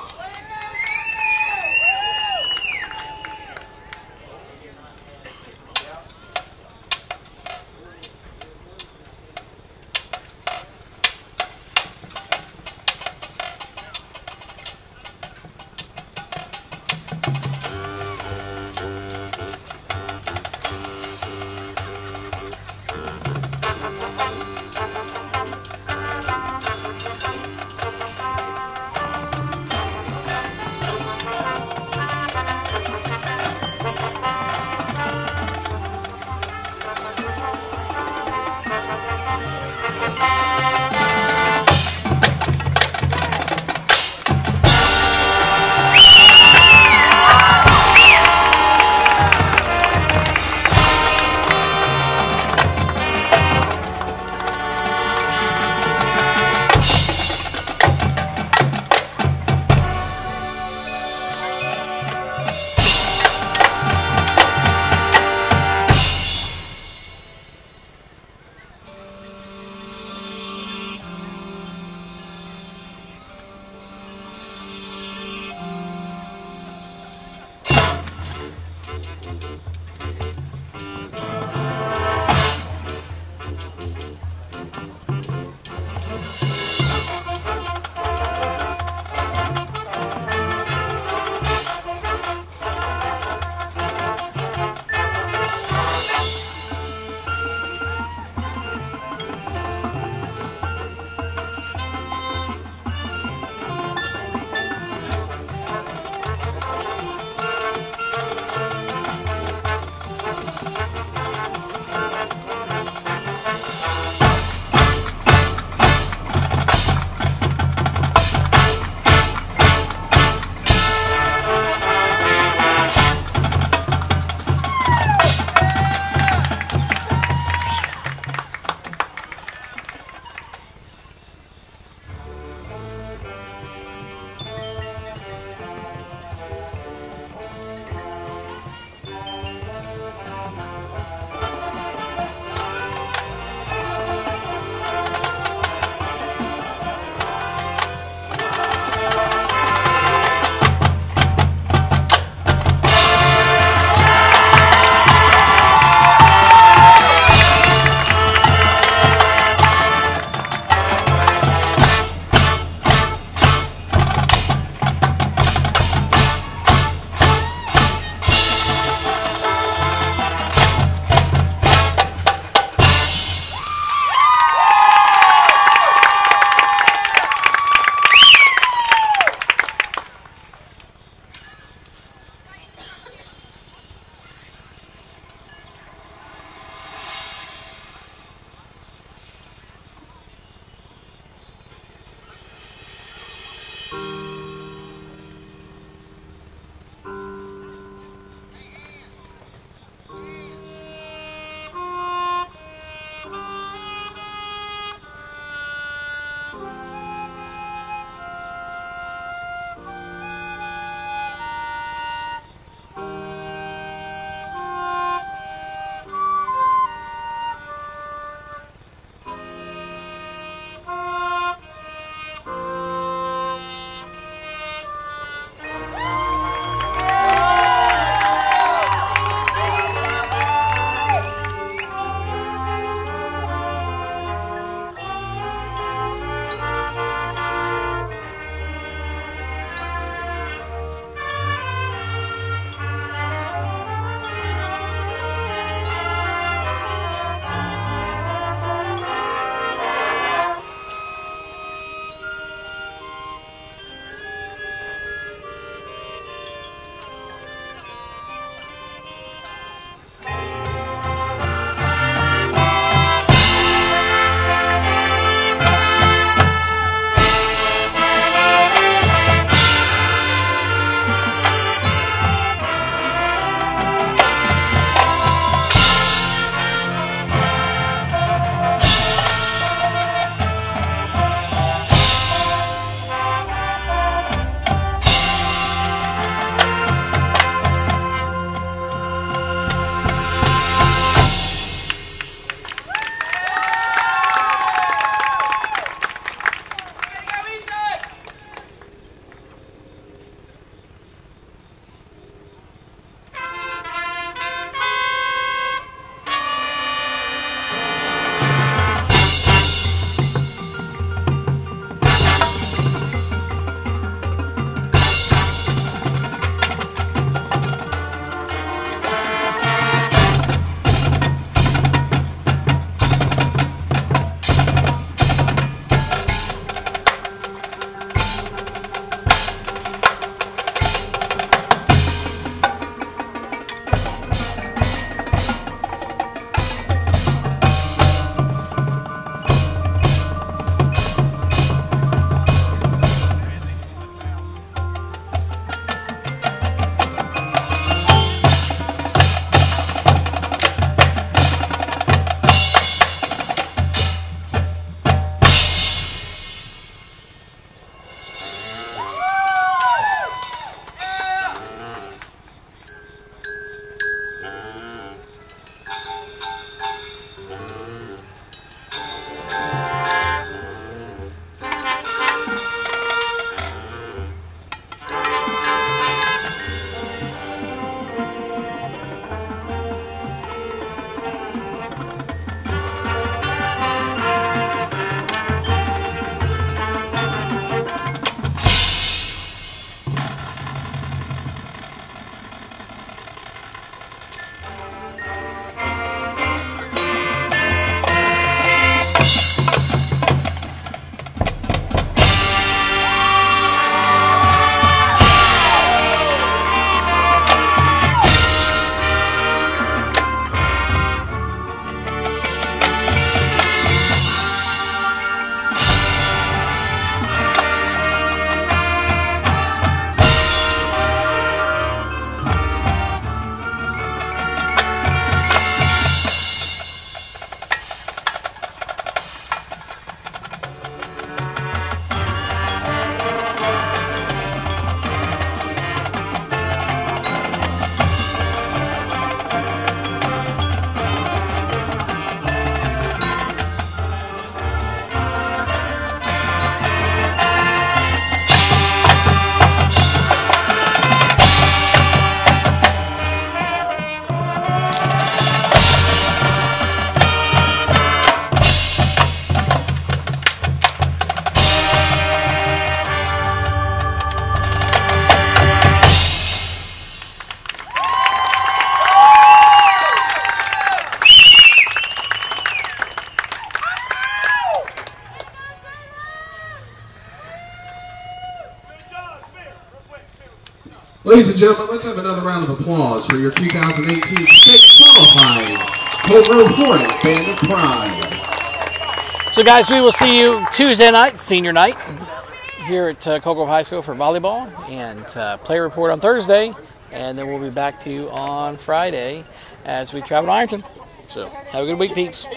Ladies and gentlemen, let's have another round of applause for your 2018 state qualifying Coker Hornet Band of Pride. So guys, we will see you Tuesday night, senior night, here at Cocoa High School for volleyball, and player report on Thursday, and then we'll be back to you on Friday as we travel to Ironton. So have a good week, peeps.